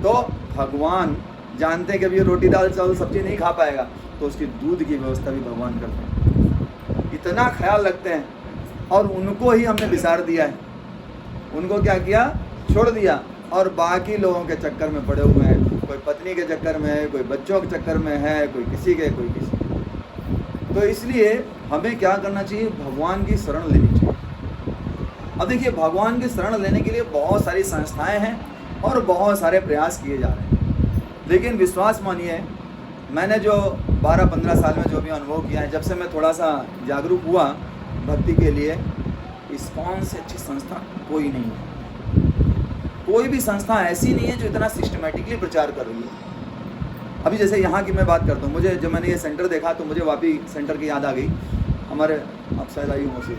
तो भगवान जानते हैं कि अभी ये रोटी दाल चावल सब्जी नहीं खा पाएगा, तो उसकी दूध की व्यवस्था भी भगवान करते हैं। इतना ख्याल रखते हैं। और उनको ही हमने बिसार दिया है, उनको क्या किया, छोड़ दिया, और बाकी लोगों के चक्कर में पड़े हुए हैं। कोई पत्नी के चक्कर में है, कोई बच्चों के चक्कर में है, कोई किसी के, कोई किसी के। तो इसलिए हमें क्या करना चाहिए, भगवान की शरण लेनी चाहिए। अब देखिए, भगवान की शरण लेने के लिए बहुत सारी संस्थाएं हैं और बहुत सारे प्रयास किए जा रहे हैं, लेकिन विश्वास मानिए, मैंने जो 12-15 साल में जो भी अनुभव किया है, जब से मैं थोड़ा सा जागरूक हुआ भक्ति के लिए, इस्कॉन से अच्छी संस्था कोई नहीं है। कोई भी संस्था ऐसी नहीं है जो इतना सिस्टमेटिकली प्रचार कर रही है। अभी जैसे यहाँ की मैं बात करता हूँ, मुझे जब मैंने ये सेंटर देखा तो मुझे वापी सेंटर की याद आ गई। हमारे अब शायद आई मौसी,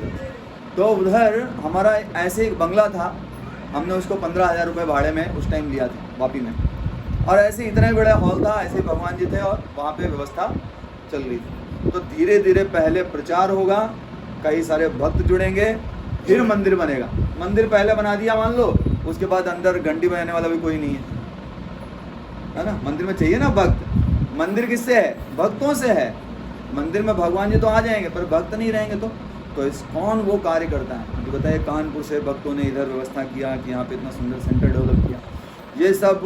तो उधर हमारा ऐसे एक बंगला था, हमने उसको 15,000 रुपये भाड़े में उस टाइम लिया था वापी में, और ऐसे इतने बड़ा हॉल था, ऐसे भगवान जी थे और वहाँ पे व्यवस्था चल रही थी। तो धीरे धीरे पहले प्रचार होगा, कई सारे भक्त जुड़ेंगे, फिर मंदिर बनेगा। मंदिर पहले बना दिया मान लो, उसके बाद अंदर घंटी बजाने वाला भी कोई नहीं है ना। मंदिर में चाहिए ना भक्त। मंदिर किससे है, भक्तों से है। मंदिर में भगवान जी तो आ जाएंगे, पर भक्त नहीं रहेंगे तो इस्कॉन वो कार्य करता है। जो बताइए, कानपुर से भक्तों ने इधर व्यवस्था किया कि यहाँ पे इतना सुंदर सेंटर डेवलप किया। ये सब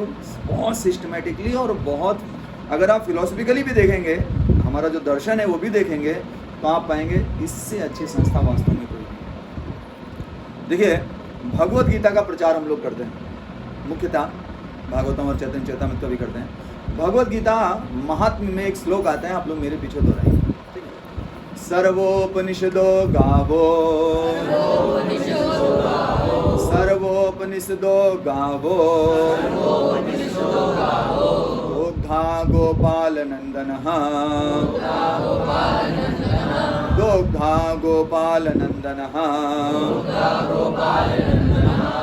बहुत सिस्टमेटिकली और बहुत, अगर आप फिलोसफिकली भी देखेंगे, हमारा जो दर्शन है वो भी देखेंगे, तो आप पाएंगे इससे अच्छी संस्था वास्तव में कोई नहीं। देखिए, भगवत गीता का प्रचार हम लोग करते हैं, मुख्यतः भागवतम और चैतन्य चैतामृत का भी करते हैं। भगवत गीता महात्म्य में एक श्लोक आता है, आप लोग मेरे पीछे दोहराइए। सर्वोपनिषदो गावो, सर्वोपनिषदो गावो, दुग्धा गोपाल नंदनः, दुग्धा गोपाल नंदनः,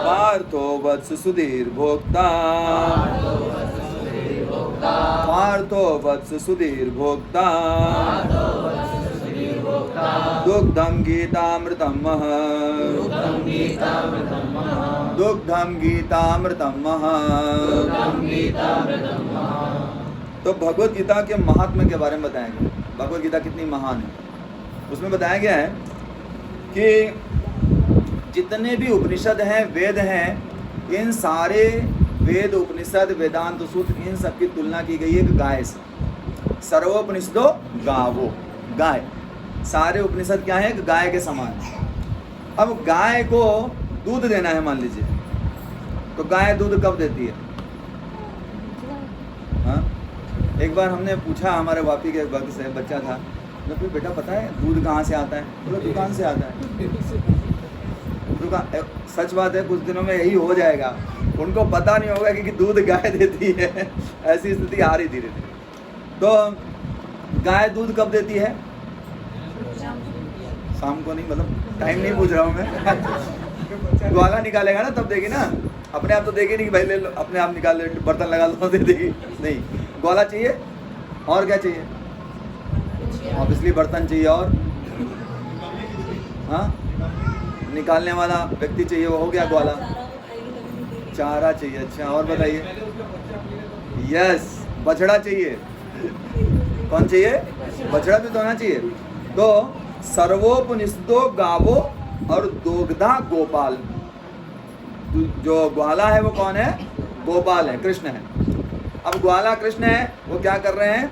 पार्थो वत्स सुधीर भोक्ता, पार्थो वत्स सुधीर भोक्ता, दुग्धं गीतामृतं महः, दुग्धं गीतामृतं महः। तो भगवत गीता के महात्म्य के बारे में बताया गया, भगवत गीता कितनी महान है। उसमें बताया गया है कि जितने भी उपनिषद हैं, वेद हैं, इन सारे वेद, उपनिषद, वेदांत सूत्र, इन सब की तुलना की गई है गाय से। सर्वोपनिषदो गावो, गाय, सारे उपनिषद क्या है, गाय के समान। अब गाय को दूध देना है मान लीजिए, तो गाय दूध कब देती है? हाँ, एक बार हमने पूछा हमारे वापी के भक्त से, बच्चा था, तो फिर बेटा पता है दूध कहाँ से आता है? बोला दुकान से आता है। दुकान, सच बात है, कुछ दिनों में यही हो जाएगा, उनको पता नहीं होगा कि दूध गाय देती है। ऐसी स्थिति आ रही धीरे धीरे। तो गाय दूध कब देती है? शाम को नहीं, मतलब टाइम नहीं पूछ रहा हूँ मैं। ग्वाला निकालेगा ना तब देगी ना, अपने आप तो देगी नहीं कि भाई ले लो, अपने आप निकाल ले, बर्तन लगा लो दे देगी, नहीं। ग्वाला चाहिए, और क्या चाहिए? ऑब्वियसली बर्तन चाहिए, और हाँ, निकालने वाला व्यक्ति चाहिए, वो हो गया ग्वाला। चारा चाहिए, अच्छा, और बताइए। यस, बछड़ा चाहिए। कौन चाहिए? बछड़ा भी तो होना चाहिए। तो सर्वोपनिषदो गावो और दोग्धा गोपाल, जो ग्वाला है वो कौन है? गोपाल है, कृष्ण है। अब ग्वाला कृष्ण है, वो क्या कर रहे हैं?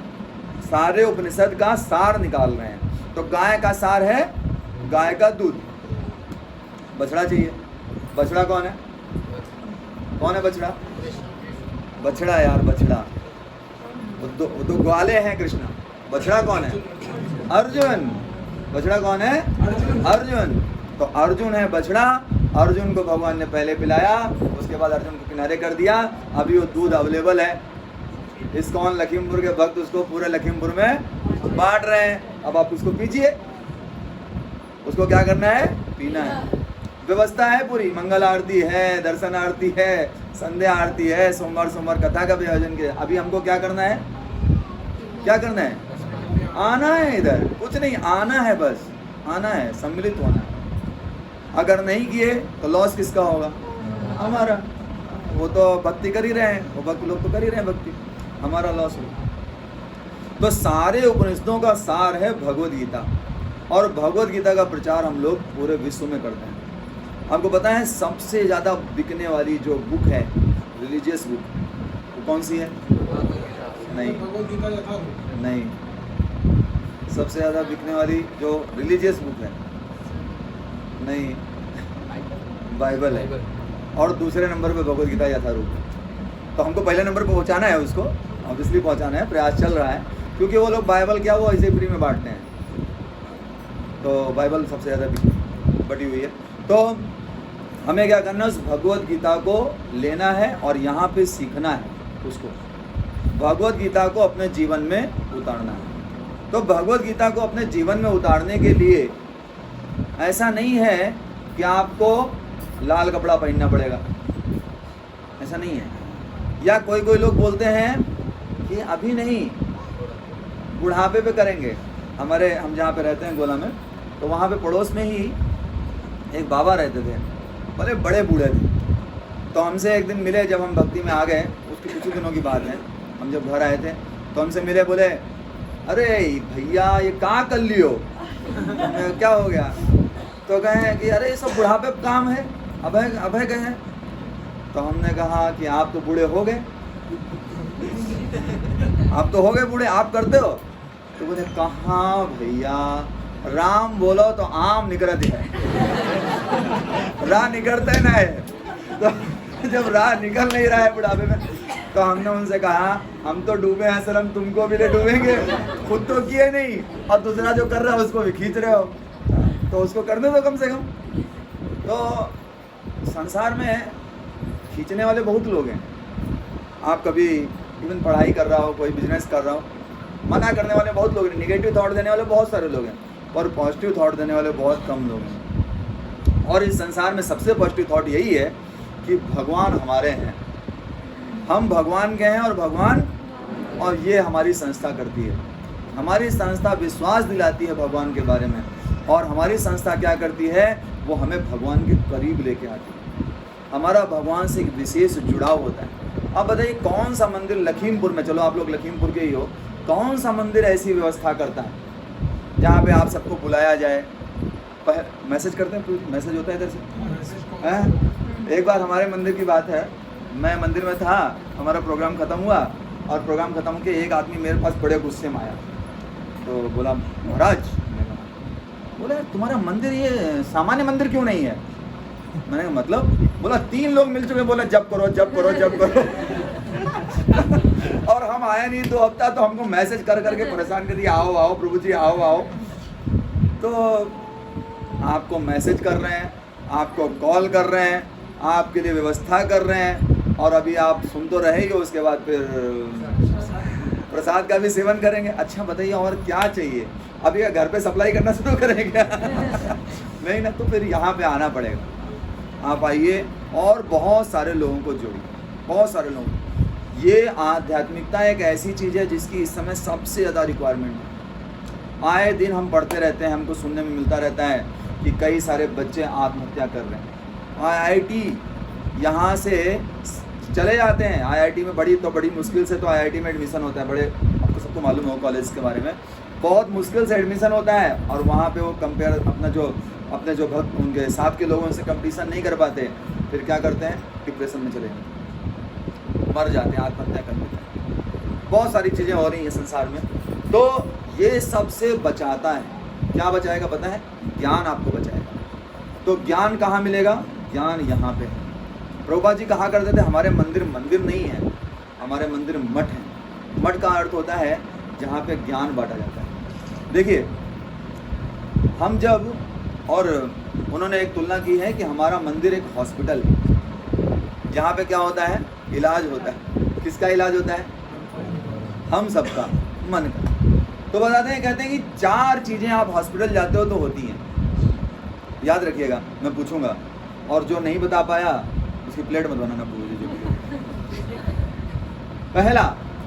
सारे उपनिषद का सार निकाल रहे हैं। तो गाय का सार है गाय का दूध। बछड़ा चाहिए, बछड़ा कौन है? कौन है बछड़ा? बछड़ा यार, बछड़ा, वो तो ग्वाले हैं कृष्ण। बछड़ा कौन है? अर्जुन। बछड़ा कौन है? अर्जुन। तो अर्जुन है बछड़ा। अर्जुन को भगवान ने पहले पिलाया, उसके बाद अर्जुन को किनारे कर दिया। अभी वो दूध अवेलेबल है, इस्कॉन लखीमपुर के भक्त उसको पूरे लखीमपुर में बांट रहे हैं। अब आप उसको पीजिए, उसको क्या करना है? पीना है। व्यवस्था है पूरी, मंगल आरती है, दर्शन आरती है, संध्या आरती है, सोमवार सोमवार कथा का भी आयोजन किया। अभी हमको क्या करना है? क्या करना है? आना है इधर, कुछ नहीं, आना है, बस आना है, सम्मिलित होना है। अगर नहीं किए तो लॉस किसका होगा? हमारा। वो तो भक्ति कर ही रहे हैं, वो भक्त लोग तो कर ही रहे हैं भक्ति, हमारा लॉस होगा। तो सारे उपनिषदों का सार है भगवद गीता, और भगवद गीता का प्रचार हम लोग पूरे विश्व में करते हैं। आपको पता है सबसे ज़्यादा बिकने वाली जो बुक है, रिलीजियस बुक, वो कौन सी है? नहीं नहीं, सबसे ज़्यादा बिकने वाली जो रिलीजियस बुक है, नहीं, बाइबल है, और दूसरे नंबर पे भगवद गीता यथारूप। तो हमको पहले नंबर पे पहुंचाना है उसको, ऑब्वियसली पहुंचाना है, प्रयास चल रहा है, क्योंकि वो लोग बाइबल क्या वो ऐसे फ्री में बांटते हैं, तो बाइबल सबसे ज़्यादा बटी हुई है। तो हमें क्या करना है, उस भगवद गीता को लेना है और यहाँ पे सीखना है, उसको भगवद गीता को अपने जीवन में उतारना है। तो भगवद गीता को अपने जीवन में उतारने के लिए ऐसा नहीं है कि आपको लाल कपड़ा पहनना पड़ेगा, ऐसा नहीं है। या कोई कोई लोग बोलते हैं कि अभी नहीं, बुढ़ापे पे करेंगे। हम जहाँ पे रहते हैं गोला में, तो वहाँ पे पड़ोस में ही एक बाबा रहते थे, बड़े बड़े बूढ़े थे। तो हमसे एक दिन मिले, जब हम भक्ति में आ गए, उसके कुछ दिनों की बात है, हम जब घर आए थे तो हमसे मिले, बोले अरे भैया ये कहाँ कर लियो? क्या हो गया? तो कहें कि अरे ये सब बुढ़ापे पे काम है, अभय कहें। तो हमने कहा कि आप तो बूढ़े हो गए, आप तो हो गए बूढ़े, आप करते हो? तो बोले कहाँ भैया, राम बोलो तो आम निकलती है, राह निकलते ना है। तो जब राह निकल नहीं रहा है बुढ़ापे में, तो हमने उनसे कहा हम तो डूबे हैं सर, हम तुमको भी ले डूबेंगे, खुद तो किए नहीं और दूसरा जो कर रहा है उसको भी खींच रहे हो, तो उसको करने दो कम से कम। तो संसार में खींचने वाले बहुत लोग हैं। आप कभी इवन पढ़ाई कर रहा हो, कोई बिजनेस कर रहा हो, मना करने वाले बहुत लोग हैं, निगेटिव थॉट देने वाले बहुत सारे लोग हैं, और पॉजिटिव थॉट देने वाले बहुत कम लोग हैं। और इस संसार में सबसे पॉजिटिव थॉट यही है कि भगवान हमारे हैं, हम भगवान के हैं, और भगवान, और ये हमारी संस्था करती है। हमारी संस्था विश्वास दिलाती है भगवान के बारे में, और हमारी संस्था क्या करती है, वो हमें भगवान के करीब लेके आती है। हमारा भगवान से एक विशेष जुड़ाव होता है। अब बताइए कौन सा मंदिर लखीमपुर में, चलो आप लोग लखीमपुर के ही हो, कौन सा मंदिर ऐसी व्यवस्था करता है जहाँ पे आप सबको बुलाया जाए? मैसेज करते हैं, मैसेज होता है इधर से हैं? एक बार हमारे मंदिर की बात है, मैं मंदिर में था, हमारा प्रोग्राम ख़त्म हुआ, और प्रोग्राम ख़त्म होकर एक आदमी मेरे पास बड़े गुस्से में आया, तो बोला महाराज, बोला तुम्हारा मंदिर ये सामान्य मंदिर क्यों नहीं है? मैंने कहा मतलब? बोला 3 लोग मिल चुके, बोला जब करो जब करो जब करो। और हम आया नहीं 2 हफ्ता, तो हमको मैसेज कर करके परेशान कर दिया, आओ आओ प्रभु जी आओ आओ। तो आपको मैसेज कर रहे हैं, आपको कॉल कर रहे हैं, आपके लिए व्यवस्था कर रहे हैं, और अभी आप सुन तो रहे ही हो, उसके बाद फिर प्रसाद का भी सेवन करेंगे। अच्छा बताइए और क्या चाहिए? अभी घर पे सप्लाई करना शुरू करेंगे? नहीं ना, तो फिर यहाँ पे आना पड़ेगा। आप आइए और बहुत सारे लोगों को जोड़िए, बहुत सारे लोग। ये आध्यात्मिकता एक ऐसी चीज़ है जिसकी इस समय सबसे ज़्यादा रिक्वायरमेंट है। आए दिन हम पढ़ते रहते हैं, हमको सुनने में मिलता रहता है कि कई सारे बच्चे आत्महत्या कर रहे हैं। IIT यहाँ से चले जाते हैं, IIT में बड़ी मुश्किल से तो IIT में एडमिशन होता है, बड़े आपको सबको मालूम हो कॉलेज के बारे में, बहुत मुश्किल से एडमिशन होता है, और वहाँ पे वो कंपेयर अपने जो भक्त उनके साथ के लोगों से कंपटीशन नहीं कर पाते, फिर क्या करते हैं, डिप्रेशन में चले जाते, मर जाते हैं, आत्महत्या कर लेते हैं। बहुत सारी चीज़ें हो रही हैं संसार में। तो ये सबसे बचाता है, क्या बचाएगा पता है? ज्ञान आपको बचाएगा। तो ज्ञान कहाँ मिलेगा? ज्ञान यहाँ पे है। प्रभुपाद जी कहा करते थे हमारे मंदिर नहीं है, हमारे मंदिर मठ है। मठ का अर्थ होता है जहाँ पे ज्ञान बांटा जाता है। देखिए हम जब, और उन्होंने एक तुलना की है कि हमारा मंदिर एक हॉस्पिटल है, जहाँ पे क्या होता है? इलाज होता है। किसका इलाज होता है? हम सबका, मन का। तो बताते हैं, कहते हैं कि 4 चीज़ें आप हॉस्पिटल जाते हो तो होती हैं, याद रखिएगा, मैं पूछूंगा, और जो नहीं बता पाया उसकी प्लेट मत बनाना भूल दीजिए। पहला,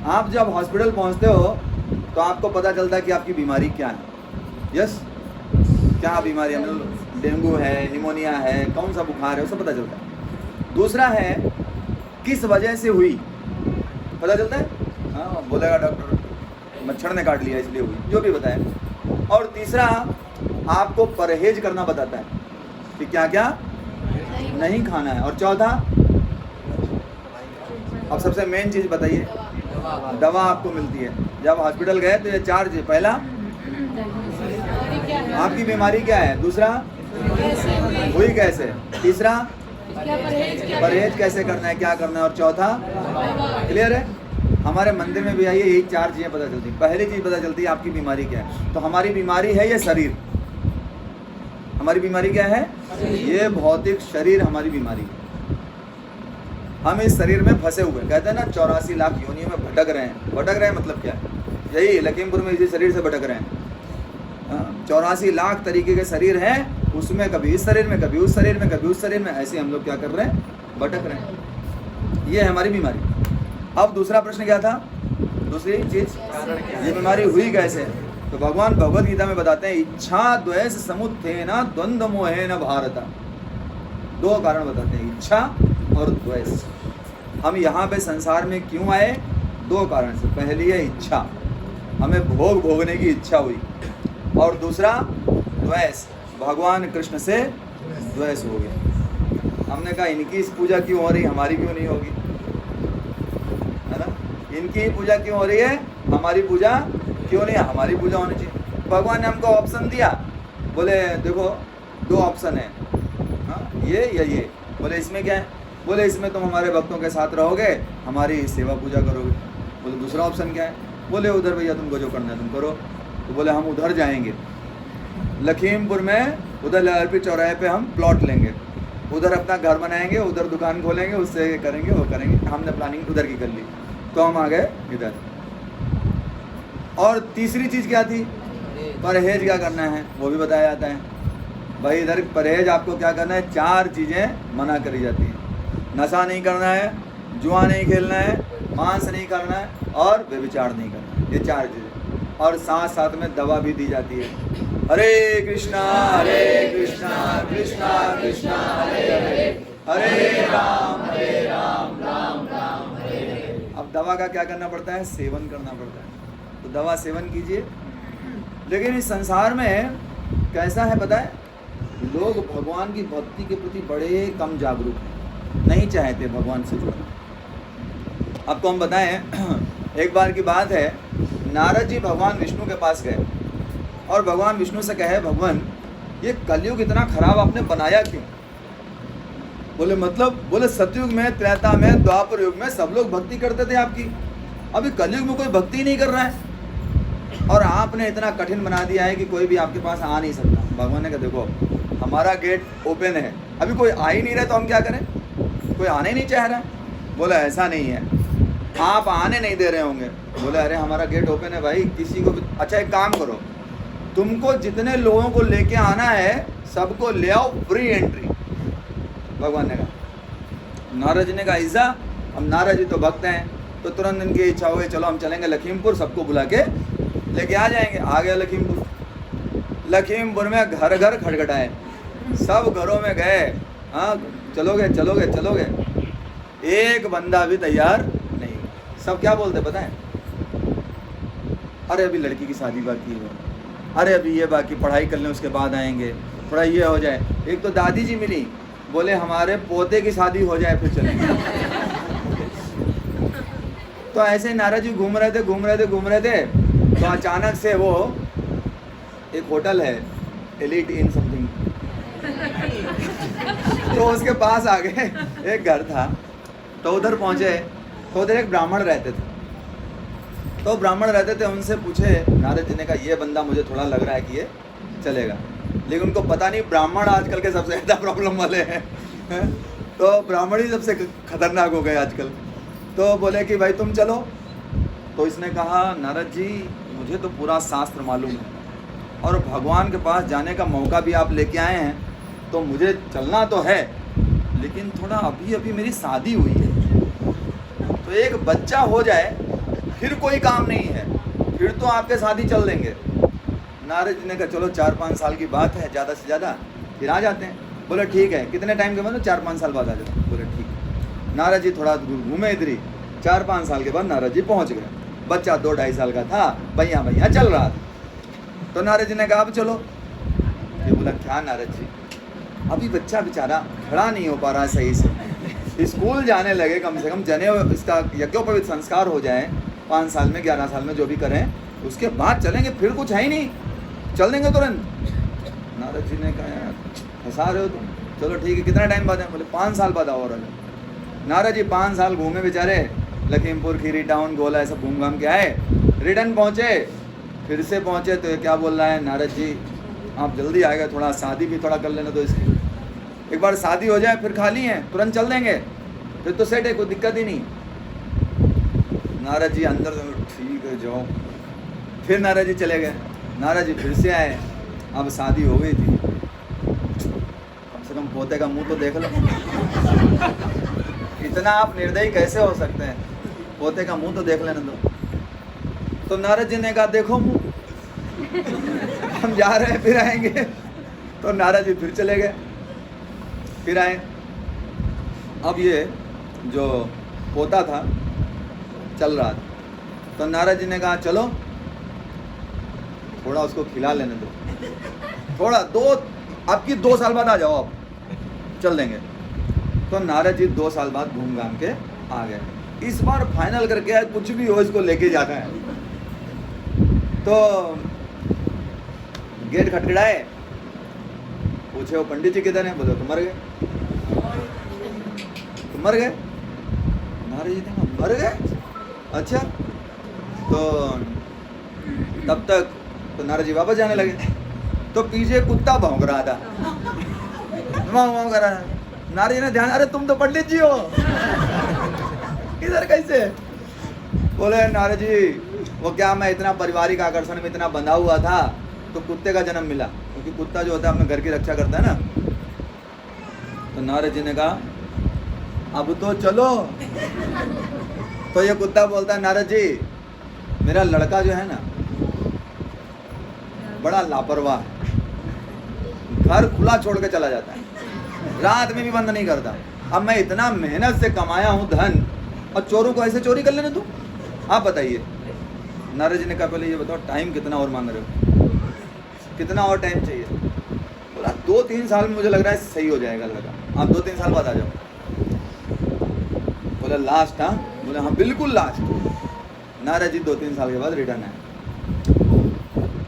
आप जब हॉस्पिटल पहुंचते हो तो आपको पता चलता है कि आपकी बीमारी क्या है। यस, क्या बीमारी है? डेंगू है, निमोनिया है, कौन सा बुखार है, वो सब पता चलता है। दूसरा है किस वजह से हुई, पता चलता है। हाँ, बोलेगा डॉक्टर मच्छर ने काट लिया इसलिए हुई, जो भी बताए। और तीसरा आपको परहेज करना बताता है कि क्या क्या नहीं खाना है। और चौथा, अब सबसे मेन चीज़ बताइए, दवा आपको मिलती है। जब हॉस्पिटल गए तो ये 4 चीज़, पहला आपकी बीमारी क्या है, दूसरा हुई कैसे, तीसरा परहेज कैसे करना है, क्या करना है, और चौथा क्लियर है। हमारे मंदिर में भी आइए, यही 4 चीज़ें पता चलती हैं। पहली चीज़ पता चलती है आपकी बीमारी क्या है। तो हमारी बीमारी है ये शरीर, हमारी बीमारी क्या है, ये भौतिक शरीर हमारी बीमारी है। हम इस शरीर में फंसे हुए, कहते हैं ना 84 लाख योनियों में भटक रहे हैं। भटक रहे हैं मतलब क्या है, यही लखीमपुर में इसी शरीर से भटक रहे हैं। 84 लाख तरीके के शरीर हैं, उसमें कभी इस शरीर में, कभी उस शरीर में, कभी उस शरीर में, ऐसे हम लोग क्या कर रहे हैं, भटक रहे हैं। ये है हमारी बीमारी। अब दूसरा प्रश्न क्या था, दूसरी चीज, ये बीमारी हुई कैसे। तो भगवान भगवद गीता में बताते हैं, इच्छा द्वेष समुत्थेन द्वंद्व मोहेन भारत। 2 कारण बताते हैं, इच्छा और द्वेष। हम यहाँ पे संसार में क्यों आए, 2 कारण से। पहली है इच्छा, हमें भोग भोगने की इच्छा हुई, और दूसरा द्वेष, भगवान कृष्ण से द्वेष हो गया। हमने कहा इनकी इस पूजा क्यों हो रही, हमारी क्यों नहीं होगी, है ना। इनकी पूजा क्यों हो रही है, हमारी पूजा क्यों नहीं है, हमारी पूजा होनी चाहिए। भगवान ने हमको ऑप्शन दिया, बोले देखो 2 ऑप्शन है, हाँ, ये या ये। बोले इसमें क्या है, बोले इसमें तुम हमारे भक्तों के साथ रहोगे, हमारी सेवा पूजा करोगे। बोले दूसरा ऑप्शन क्या है, बोले उधर भैया तुमको जो करना है तुम करो। तो बोले हम उधर जाएंगे, लखीमपुर में उधर LRP चौराहे पे हम प्लॉट लेंगे, उधर अपना घर बनाएंगे, उधर दुकान खोलेंगे, उससे करेंगे वो करेंगे। हमने प्लानिंग उधर की कर ली, तो हम आ गए इधर। और तीसरी चीज़ क्या थी, परहेज क्या करना है, वो भी बताया जाता है। भाई इधर परहेज आपको क्या करना है, 4 चीज़ें मना करी जाती हैं। नशा नहीं करना है, जुआ नहीं खेलना है, मांस नहीं करना है, और व्यभिचार नहीं करना है। ये 4 चीज़ें। और साथ साथ में दवा भी दी जाती है, हरे कृष्णा कृष्णा कृष्णा हरे हरे, हरे राम राम राम हरे हरे। अब दवा का क्या करना पड़ता है, सेवन करना पड़ता है। तो दवा सेवन कीजिए। लेकिन इस संसार में कैसा है पता है, लोग भगवान की भक्ति के प्रति बड़े कम जागरूक हैं, नहीं चाहते भगवान से जुड़ना। आपको हम बताएं, एक बार की बात है, नारद जी भगवान विष्णु के पास गए और भगवान विष्णु से कहे, भगवान ये कलयुग इतना खराब आपने बनाया क्यों। बोले मतलब, बोले सतयुग में, त्रेता में, द्वापर युग में सब लोग भक्ति करते थे आपकी, अभी कलयुग में कोई भक्ति नहीं कर रहा है, और आपने इतना कठिन बना दिया है कि कोई भी आपके पास आ नहीं सकता। भगवान ने कहा देखो हमारा गेट ओपन है, अभी कोई आ ही नहीं रहा तो हम क्या करें, कोई आने ही नहीं चाह रहा है। बोला ऐसा नहीं है, आप आने नहीं दे रहे होंगे। बोले अरे हमारा गेट ओपन है भाई, किसी को भी। अच्छा एक काम करो, तुमको जितने लोगों को लेके आना है सबको ले आओ, फ्री एंट्री। भगवान ने कहा। नारद जी ने कहा ऐसा, हम नारद जी तो भक्त हैं, तो तुरंत इनकी इच्छा हो गई, चलो हम चलेंगे लखीमपुर, सबको बुला के लेके आ जाएंगे। आ गया लखीमपुर। लखीमपुर में घर घर खटखटाए, सब घरों में गए, हाँ चलोगे चलोगे चलोगे, एक बंदा भी तैयार नहीं। सब क्या बोलते पता है, अरे अभी लड़की की शादी बाकी है, अरे अभी ये बाकी, पढ़ाई कर लें उसके बाद आएंगे, थोड़ा ये हो जाए। एक तो दादी जी मिली, बोले हमारे पोते की शादी हो जाए फिर चलेंगे। तो ऐसे नारद जी घूम रहे थे, तो अचानक से वो एक होटल है एलिट इन समथिंग, तो उसके पास आ गए, एक घर था, तो उधर पहुंचे, तो उधर एक ब्राह्मण रहते थे। तो ब्राह्मण रहते थे, उनसे पूछे नारद जी ने कहा ये बंदा मुझे थोड़ा लग रहा है कि ये चलेगा, लेकिन उनको पता नहीं ब्राह्मण आजकल के सबसे ज़्यादा प्रॉब्लम वाले हैं, तो ब्राह्मण ही सबसे खतरनाक हो गए आजकल। तो बोले कि भाई तुम चलो। तो इसने कहा नारद जी मुझे तो पूरा शास्त्र मालूम है, और भगवान के पास जाने का मौका भी आप लेके आए हैं, तो मुझे चलना तो है, लेकिन थोड़ा अभी अभी मेरी शादी हुई है, तो एक बच्चा हो जाए फिर कोई काम नहीं है, फिर तो आपके साथ ही चल देंगे। नारद जी ने कहा चलो 4-5 साल की बात है, ज़्यादा से ज़्यादा फिर आ जाते हैं। बोले ठीक है, कितने टाइम के बाद? 4-5 साल बाद आ जाओ। बोले ठीक है। नारद जी थोड़ा घूमे इधर ही, 4-5 साल के बाद नारद जी पहुँच गए। बच्चा 2-2.5 साल का था, भैया भैया चल रहा था। तो नारद जी ने कहा अब चलो। ये बोला क्या नारद जी, अभी बच्चा बेचारा खड़ा नहीं हो पा रहा है सही से, स्कूल जाने लगे, कम से कम जनेऊ इसका यज्ञोपवीत संस्कार हो जाए 5 साल में 11 साल में जो भी करें, उसके बाद चलेंगे, फिर कुछ है ही नहीं, चल देंगे तुरंत। नारद जी ने कहा यार फंसा रहे हो तुम, चलो ठीक है कितना टाइम बाद है? बोले 5 साल बाद आओ। और नारद जी 5 साल घूमे बेचारे, लखीमपुर खीरी टाउन गोला ऐसा घूम घाम के आए, रिटर्न पहुँचे, फिर से पहुँचे तो क्या बोल रहा है नारद जी आप जल्दी आएगा, थोड़ा शादी भी थोड़ा कर लेना तो इसकी, एक बार शादी हो जाए फिर खाली हैं, तुरंत चल देंगे, फिर तो सेट है, कोई दिक्कत ही नहीं। नारद जी अंदर ठीक है जाओ। फिर नारद जी चले गए। नारद जी फिर से आए, अब शादी हो गई थी, कम से कम पोते का मुंह तो देख लो। इतना आप निर्दयी कैसे हो सकते हैं? पोते का मुंह तो देख लेने दो। तो नारद जी ने कहा देखो मुंह, हम जा रहे हैं फिर आएंगे। तो नारद जी फिर चले गए, फिर आए। अब ये जो पोता था चल रहा था, तो नारद जी ने कहा चलो थोड़ा उसको खिला लेने दो, थोड़ा अब की 2 साल बाद आ जाओ, आप चल देंगे। तो नारद जी 2 साल बाद घूम घाम के आ गए। इस बार फाइनल करके आए कुछ भी हो इसको लेके जाना है। तो गेट खटखटाए, पूछे वो पंडित जी किधर हैं? बोले तो मर गए। तो मर गए? नारद जी ने मर गए? अच्छा। तो तब तक तो नारद जी वापस जाने लगे, तो पीछे कुत्ता भौंक रहा था, वाँ कर रहा। नारद जी ने ध्यान, अरे तुम तो पंडित जी हो, इधर कैसे? बोले नारद जी वो क्या मैं इतना पारिवारिक आकर्षण में इतना बंधा हुआ था तो कुत्ते का जन्म मिला, क्योंकि कुत्ता जो होता है अपने घर की रक्षा करता है ना। तो नारद जी ने कहा अब तो चलो। तो ये कुत्ता बोलता है नारद जी मेरा लड़का जो है ना बड़ा लापरवाह है, घर खुला छोड़ के चला जाता है, रात में भी बंद नहीं करता। अब मैं इतना मेहनत से कमाया हूँ धन, और चोरों को ऐसे चोरी कर लेने दूँ? आप बताइए। नारद जी ने कहा पहले ये बताओ टाइम कितना और मांग रहे हो, कितना और टाइम चाहिए? बोला 2-3 साल में मुझे लग रहा है सही हो जाएगा लड़का, आप 2-3 साल बाद आ जाओ। बोला लास्ट? हाँ। बोले हाँ बिल्कुल लास्ट। नारद जी 2-3 साल के बाद रिटर्न आए,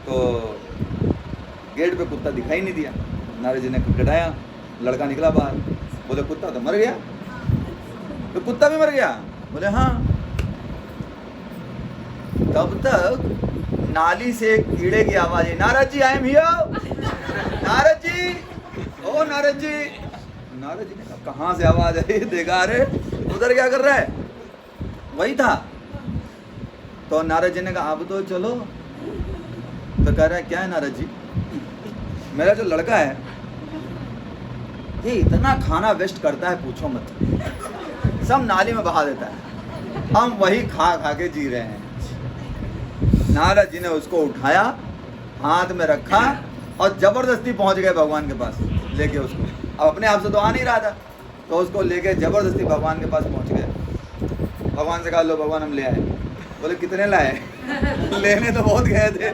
तो गेट पे कुत्ता दिखाई नहीं दिया। नारद जी ने खटखटाया, लड़का निकला बाहर। बोले कुत्ता तो मर गया? तो कुत्ता भी मर गया? बोले हाँ। तब तक नाली से कीड़े की आवाज है, Narad ji I am here, Narad ji, ओ नारद जी। नारद जी ने कहा कहाँ से आवाज आई? देखा अरे उधर क्या कर रहा है? वही था। तो नारद जी ने कहा अब तो चलो। तो कह रहा है क्या है नारद जी, मेरा जो लड़का है ये इतना खाना वेस्ट करता है पूछो मत, सब नाली में बहा देता है, हम वही खा खा के जी रहे हैं। नारद जी ने उसको उठाया, हाथ में रखा और जबरदस्ती पहुंच गए भगवान के पास लेके उसको। अब अपने आप से तो आ नहीं रहा था, तो उसको लेके जबरदस्ती भगवान के पास पहुंच गए। भगवान से कहा लो भगवान हम ले आए। बोले कितने लाए? लेने तो बहुत गए थे।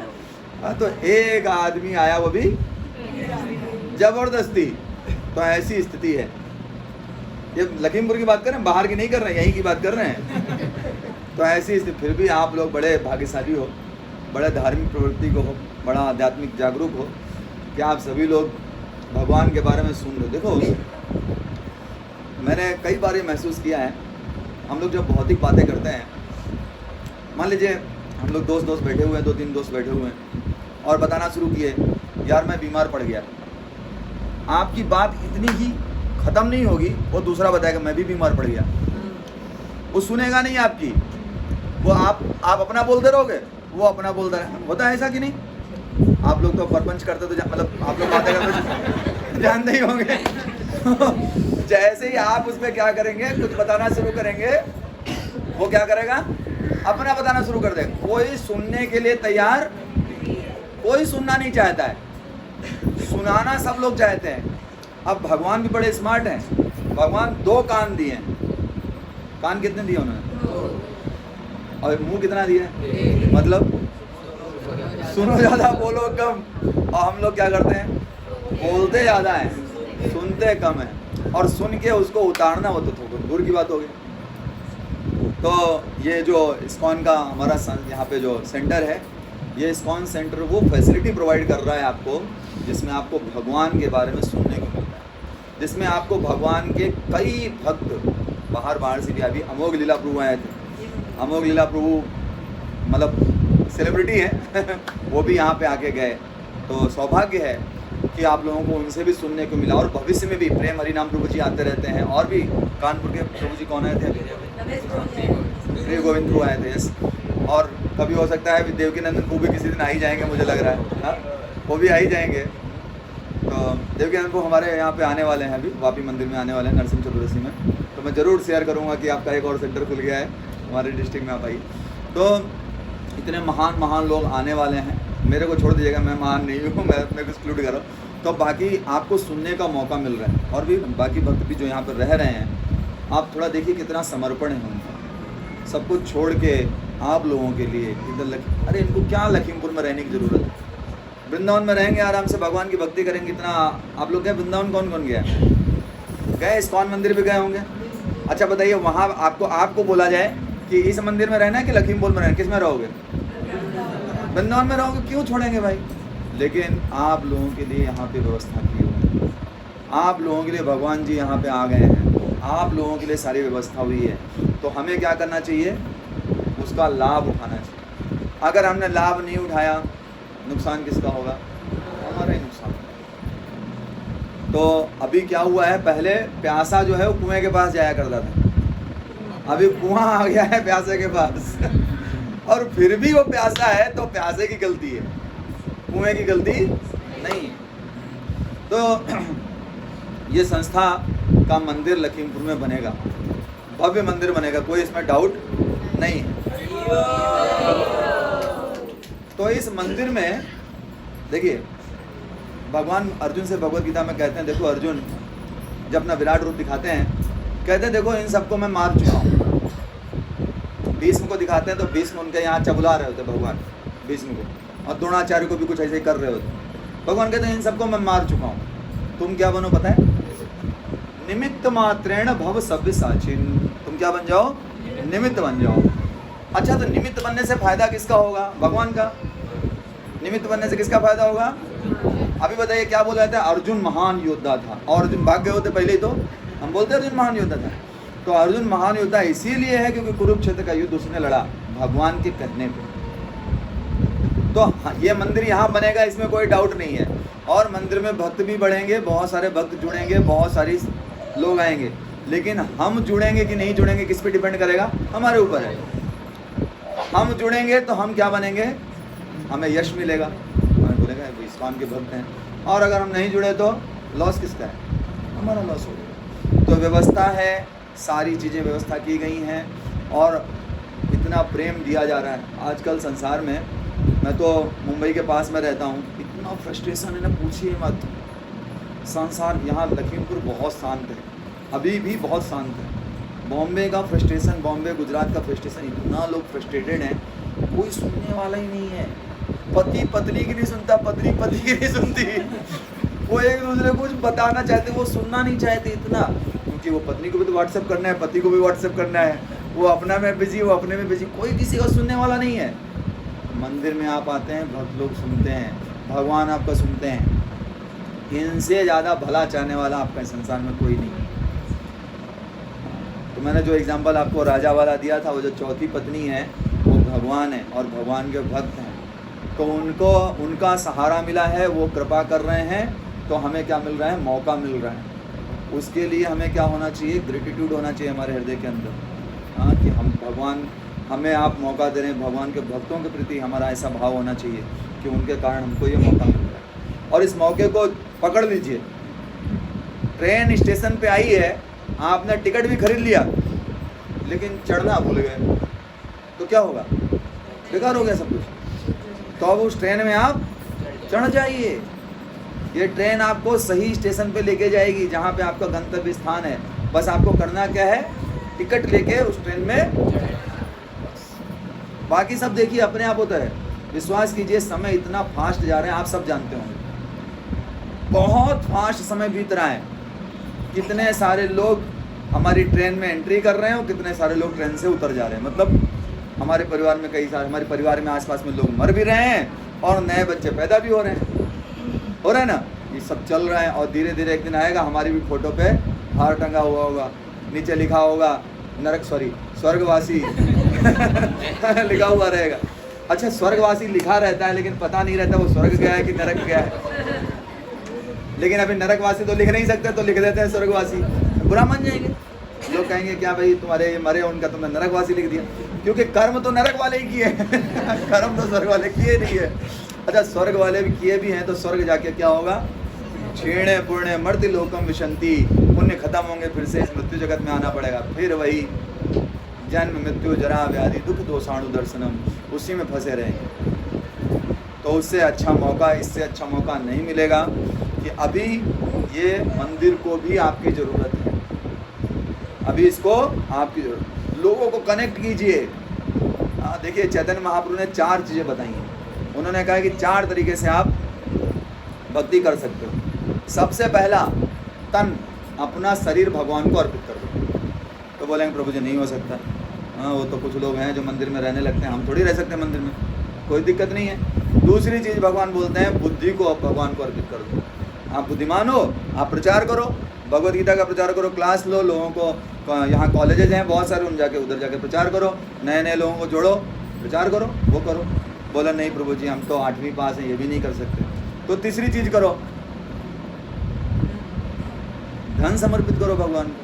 तो एक आदमी आया, वो भी जबरदस्ती। तो ऐसी स्थिति है। ये लखीमपुर की बात कर रहे हैं, बाहर की नहीं कर रहे हैं, यहीं की बात कर रहे हैं। तो ऐसी स्थिति, फिर भी आप लोग बड़े भाग्यशाली हो, बड़े धार्मिक प्रवृत्ति को हो, बड़ा आध्यात्मिक जागरूक हो कि आप सभी लोग भगवान के बारे में सुन रहे। देखो मैंने कई बार ये महसूस किया है, हम लोग जब भौतिक बातें करते हैं, मान लीजिए हम लोग दोस्त बैठे हुए हैं, 2-3 दोस्त बैठे हुए हैं और बताना शुरू किए यार मैं बीमार पड़ गया, आपकी बात इतनी ही ख़त्म नहीं होगी, वो दूसरा बताएगा मैं भी बीमार पड़ गया। वो सुनेगा नहीं आपकी, वो आप अपना बोलते रहोगे, वो अपना बोलता रहे। होता है ऐसा कि नहीं? आप लोग तो परपंच करते तो मतलब आप लोग बातें करते जानते ही होंगे। जैसे ही आप उसमें क्या करेंगे, कुछ बताना शुरू करेंगे, वो क्या करेगा? अपना बताना शुरू कर देगा। कोई सुनने के लिए तैयार, कोई सुनना नहीं चाहता है, सुनाना सब लोग चाहते हैं। अब भगवान भी बड़े स्मार्ट हैं, भगवान 2 कान दिए हैं। कान कितने दिए उन्होंने? और मुंह कितना दिया है? मतलब सुनो ज़्यादा बोलो कम। और हम लोग क्या करते हैं? बोलते ज़्यादा हैं, सुनते कम हैं। और सुन के उसको उतारना वो तो थोड़ी दूर की बात होगी। तो ये जो इस्कॉन का हमारा यहाँ पे जो सेंटर है, ये इस्कॉन सेंटर वो फैसिलिटी प्रोवाइड कर रहा है आपको, जिसमें आपको भगवान के बारे में सुनने को मिलता है, जिसमें आपको भगवान के कई भक्त बाहर से भी अभी अमोघ लीला प्रभु आए थे। अमोघ लीला प्रभु मतलब सेलिब्रिटी है वो भी यहाँ पे आके गए। तो सौभाग्य है कि आप लोगों को उनसे भी सुनने को मिला। और भविष्य में भी प्रेम हरिनाम प्रभु जी आते रहते हैं। और भी कानपुर के प्रभु जी कौन आए थे? प्रिय गोविंद प्रभु आए थे। यस। और कभी हो सकता है देवकीनंदन प्रभु भी किसी दिन आ ही जाएंगे, मुझे लग रहा है। हाँ, वो भी आ ही जाएंगे। तो देवकीनंदन प्रभु हमारे यहाँ पे आने वाले हैं, अभी वापी मंदिर में आने वाले हैं, नरसिंह चतुर्दशी में। तो मैं ज़रूर शेयर करूँगा कि आपका एक और सेंटर खुल गया है हमारे डिस्ट्रिक्ट में, आप आइए। तो इतने महान महान लोग आने वाले हैं। मेरे को छोड़ दीजिएगा, मैं महान नहीं हूँ, मैं अपने को एक्सक्लूड कर रहा हूँ। तो बाकी आपको सुनने का मौका मिल रहा है। और भी बाकी भक्त भी जो यहाँ पर रह रहे हैं, आप थोड़ा देखिए कितना समर्पण है उनका। सब कुछ छोड़ के आप लोगों के लिए इधर अरे इनको क्या लखीमपुर में रहने की ज़रूरत है? वृंदावन में रहेंगे, आराम से भगवान की भक्ति करेंगे। इतना आप लोग गए वृंदावन? कौन कौन गया? गए? इस्कॉन मंदिर भी गए होंगे। अच्छा बताइए, वहाँ आपको बोला जाए कि इस मंदिर में रहना है कि लखीमपुर में रहना, किस में रहोगे? वृंदावन में रहोगे। क्यों छोड़ेंगे भाई? लेकिन आप लोगों के लिए यहाँ पे व्यवस्था की हुई है। आप लोगों के लिए भगवान जी यहाँ पे आ गए हैं, आप लोगों के लिए सारी व्यवस्था हुई है। तो हमें क्या करना चाहिए? उसका लाभ उठाना चाहिए। अगर हमने लाभ नहीं उठाया, नुकसान किसका होगा? हमारा ही नुकसान। तो अभी क्या हुआ है, पहले प्यासा जो है वो कुएं के पास जाया करता था, अभी कुआं आ गया है प्यासे के पास और फिर भी वो प्यासा है तो प्यासे की गलती है, कुएं की गलती नहीं। तो ये संस्था का मंदिर लखीमपुर में बनेगा, भव्य मंदिर बनेगा, कोई इसमें डाउट नहीं है। तो इस मंदिर में देखिए, भगवान अर्जुन से भगवत गीता में कहते हैं, देखो अर्जुन जब अपना विराट रूप दिखाते हैं, कहते हैं देखो इन सबको मैं मार चुका हूँ। भीष्म को दिखाते हैं तो भीष्म उनके यहाँ चबुला रहे होते भगवान भीष्म को, और द्रोणाचार्य को भी कुछ ऐसे ही कर रहे होते। भगवान कहते हैं इन सबको मैं मार चुका हूँ, तुम क्या बनो पता है? निमित्त मात्रेण भव सव्य साचिन। तुम क्या बन जाओ? निमित्त बन जाओ। अच्छा, तो निमित्त बनने से फायदा किसका होगा? भगवान का। निमित्त बनने से किसका फायदा होगा? अभी बताइए क्या बोला जाता है? अर्जुन महान योद्धा था, और अर्जुन भाग गए होते पहले ही, तो हम बोलते अर्जुन महान योद्धा था। तो अर्जुन महान योद्धा इसीलिए है क्योंकि कुरुक्षेत्र का युद्ध उसने लड़ा भगवान के कहने पे। तो ये मंदिर यहाँ बनेगा, इसमें कोई डाउट नहीं है। और मंदिर में भक्त भी बढ़ेंगे, बहुत सारे भक्त जुड़ेंगे, बहुत सारी लोग आएंगे। लेकिन हम जुड़ेंगे कि नहीं जुड़ेंगे किस पे डिपेंड करेगा? हमारे ऊपर है। हम जुड़ेंगे तो हम क्या बनेंगे? हमें यश मिलेगा, हमें बोलेगा इस्कॉन के भक्त हैं। और अगर हम नहीं जुड़े तो लॉस किसका है? हमारा लॉस होगा। तो व्यवस्था है, सारी चीज़ें व्यवस्था की गई हैं, और इतना प्रेम दिया जा रहा है आजकल संसार में। मैं तो मुंबई के पास में रहता हूँ, इतना फ्रस्ट्रेशन है ना, पूछिए मत। संसार यहाँ लखीमपुर बहुत शांत है, अभी भी बहुत शांत है। बॉम्बे का फ्रस्ट्रेशन, बॉम्बे गुजरात का फ्रस्ट्रेशन, इतना लोग फ्रस्ट्रेटेड हैं, कोई सुनने वाला ही नहीं है। पति पत्नी की नहीं सुनता, पत्नी पति की नहीं सुनती। वो एक दूसरे को कुछ बताना चाहते, वो सुनना नहीं चाहते इतना, क्योंकि वो पत्नी को भी तो व्हाट्सएप करना है, पति को भी व्हाट्सएप करना है, वो अपना में बिजी, वो अपने में बिजी, कोई किसी को सुनने वाला नहीं है। मंदिर में आप आते हैं, भक्त लोग सुनते हैं, भगवान आपका सुनते हैं। इनसे ज़्यादा भला चाहने वाला आपका संसार में कोई नहीं। तो मैंने जो एग्जाम्पल आपको राजा वाला दिया था, वो जो चौथी पत्नी है वो भगवान है और भगवान के भक्त हैं। तो उनको उनका सहारा मिला है, वो कृपा कर रहे हैं, तो हमें क्या मिल रहा है? मौका मिल रहा है। उसके लिए हमें क्या होना चाहिए? ग्रेटिट्यूड होना चाहिए हमारे हृदय के अंदर। हाँ, कि हम भगवान, हमें आप मौका दे रहे हैं, भगवान के भक्तों के प्रति हमारा ऐसा भाव होना चाहिए कि उनके कारण हमको ये मौका मिल रहा है। और इस मौके को पकड़ लीजिए। ट्रेन स्टेशन पे आई है, आपने टिकट भी खरीद लिया, लेकिन चढ़ना भूल गए, तो क्या होगा? बेकार हो गया सब कुछ। तो अब उस ट्रेन में आप चढ़ जाइए, ये ट्रेन आपको सही स्टेशन पे लेके जाएगी जहाँ पे आपका गंतव्य स्थान है। बस आपको करना क्या है, टिकट लेके उस ट्रेन में, बाकी सब देखिए अपने आप होता है। विश्वास कीजिए समय इतना फास्ट जा रहे हैं, आप सब जानते होंगे, बहुत फास्ट समय बीत रहा है। कितने सारे लोग हमारी ट्रेन में एंट्री कर रहे हैं और कितने सारे लोग ट्रेन से उतर जा रहे हैं। मतलब हमारे परिवार में कई सारे, हमारे परिवार में आसपास में लोग मर भी रहे हैं और नए बच्चे पैदा भी हो रहे हैं ना। ये सब चल रहा है और धीरे धीरे एक दिन आएगा हमारी भी फोटो पे हार टंगा हुआ होगा, नीचे लिखा होगा स्वर्गवासी लिखा हुआ रहेगा। अच्छा, स्वर्गवासी लिखा रहता है लेकिन पता नहीं रहता वो स्वर्ग गया है कि नरक गया है। लेकिन अभी नरकवासी तो लिख नहीं सकते तो लिख देते हैं स्वर्गवासी, बुरा मान जाएंगे लोग, कहेंगे क्या भाई तुम्हारे मरे उनका तुमने नरकवासी लिख दिया, क्योंकि कर्म तो नरक वाले ही किए कर्म तो स्वर्ग वाले किए नहीं है। अच्छा, स्वर्ग वाले भी किए भी हैं तो स्वर्ग जाके क्या होगा, क्षीणे पुण्य मर्ति लोकम विशंति, पुण्य खत्म होंगे, फिर से इस मृत्यु जगत में आना पड़ेगा, फिर वही जन्म मृत्यु जरा व्याधि दुख दोषाणु दर्शनम, उसी में फंसे रहेंगे। तो उससे अच्छा मौका, इससे अच्छा मौका नहीं मिलेगा कि अभी ये मंदिर को भी आपकी ज़रूरत है, अभी इसको आपकी ज़रूरत, लोगों को कनेक्ट कीजिए। देखिए चैतन्य महाप्रभु ने 4 चीज़ें बताई हैं। उन्होंने कहा कि 4 तरीके से आप भक्ति कर सकते हो। सबसे पहला, तन, अपना शरीर भगवान को अर्पित कर दो। तो बोलेंगे प्रभु जी नहीं हो सकता, हाँ वो तो कुछ लोग हैं जो मंदिर में रहने लगते हैं, हम थोड़ी रह सकते हैं मंदिर में, कोई दिक्कत नहीं है। दूसरी चीज़ भगवान बोलते हैं बुद्धि को भगवान को अर्पित कर दो। आप बुद्धिमान हो, आप प्रचार करो, भगवद गीता का प्रचार करो, क्लास लो, लोगों को, यहाँ कॉलेजेस हैं बहुत सारे, उन जाके उधर जाके प्रचार करो, नए नए लोगों को जोड़ो, प्रचार करो, वो करो। बोला नहीं प्रभु जी हम तो 8वीं पास हैं, ये भी नहीं कर सकते। तो तीसरी चीज़ करो, धन समर्पित करो भगवान को।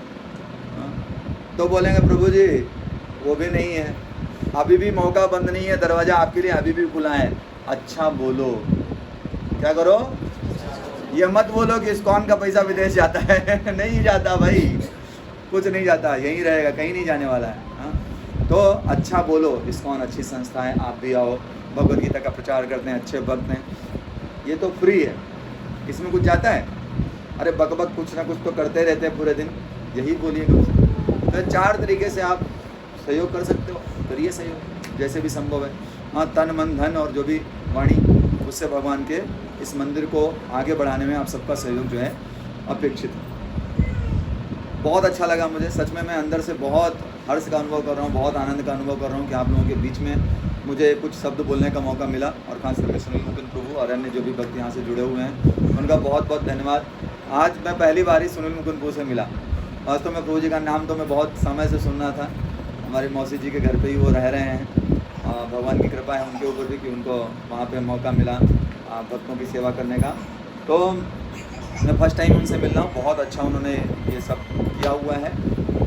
तो बोलेंगे प्रभु जी वो भी नहीं है, अभी भी मौका बंद नहीं है, दरवाज़ा आपके लिए अभी भी खुला है। अच्छा बोलो, क्या करो, ये मत बोलो कि इस्कॉन का पैसा विदेश जाता है नहीं जाता भाई, कुछ नहीं जाता, यहीं रहेगा, कहीं नहीं जाने वाला है। हाँ, तो अच्छा बोलो, इस्कॉन अच्छी संस्था है, आप भी आओ, भगवद गीता का प्रचार करते हैं, अच्छे भक्त हैं, ये तो फ्री है, इसमें कुछ जाता है? अरे बक बक कुछ ना कुछ तो करते रहते हैं पूरे दिन, यही बोलिए कुछ। तो 4 तरीके से आप सहयोग कर सकते हो, करिए सहयोग जैसे भी संभव है। हाँ, तन मन धन और जो भी वाणी, उससे भगवान के इस मंदिर को आगे बढ़ाने में आप सबका सहयोग जो है अपेक्षित है। बहुत अच्छा लगा मुझे, सच में मैं अंदर से बहुत हर्ष का अनुभव कर रहा हूँ, बहुत आनंद का अनुभव कर रहा हूँ कि आप लोगों के बीच में मुझे कुछ शब्द बोलने का मौका मिला। और खास करके सुनील मुकुंद प्रभु और अन्य जो भी भक्त यहाँ से जुड़े हुए हैं, उनका बहुत बहुत धन्यवाद। आज मैं पहली बार ही सुनील मुकुंद प्रभु से मिला। वास्तव में प्रभु जी का नाम तो मैं बहुत समय से सुनना था, हमारी मौसी जी के घर पे ही वो रह रहे हैं, भगवान की कृपा है उनके ऊपर भी कि उनको वहाँ पे मौका मिला भक्तों की सेवा करने का। तो मैं फर्स्ट टाइम उनसे मिल रहा हूँ, बहुत अच्छा उन्होंने ये सब किया हुआ है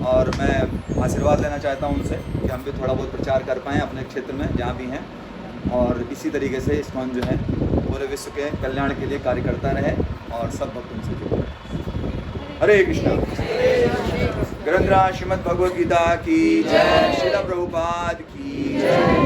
और मैं आशीर्वाद लेना चाहता हूँ उनसे कि हम भी थोड़ा बहुत प्रचार कर पाएँ अपने क्षेत्र में जहाँ भी हैं, और इसी तरीके से इस्कॉन जो है पूरे विश्व के कल्याण के लिए कार्य करता रहे और सब भक्त उनसे जुड़े। हरे कृष्णा। ग्रंथराज श्रीमद् भगवद गीता की जय, श्रील प्रभुपाद की जय।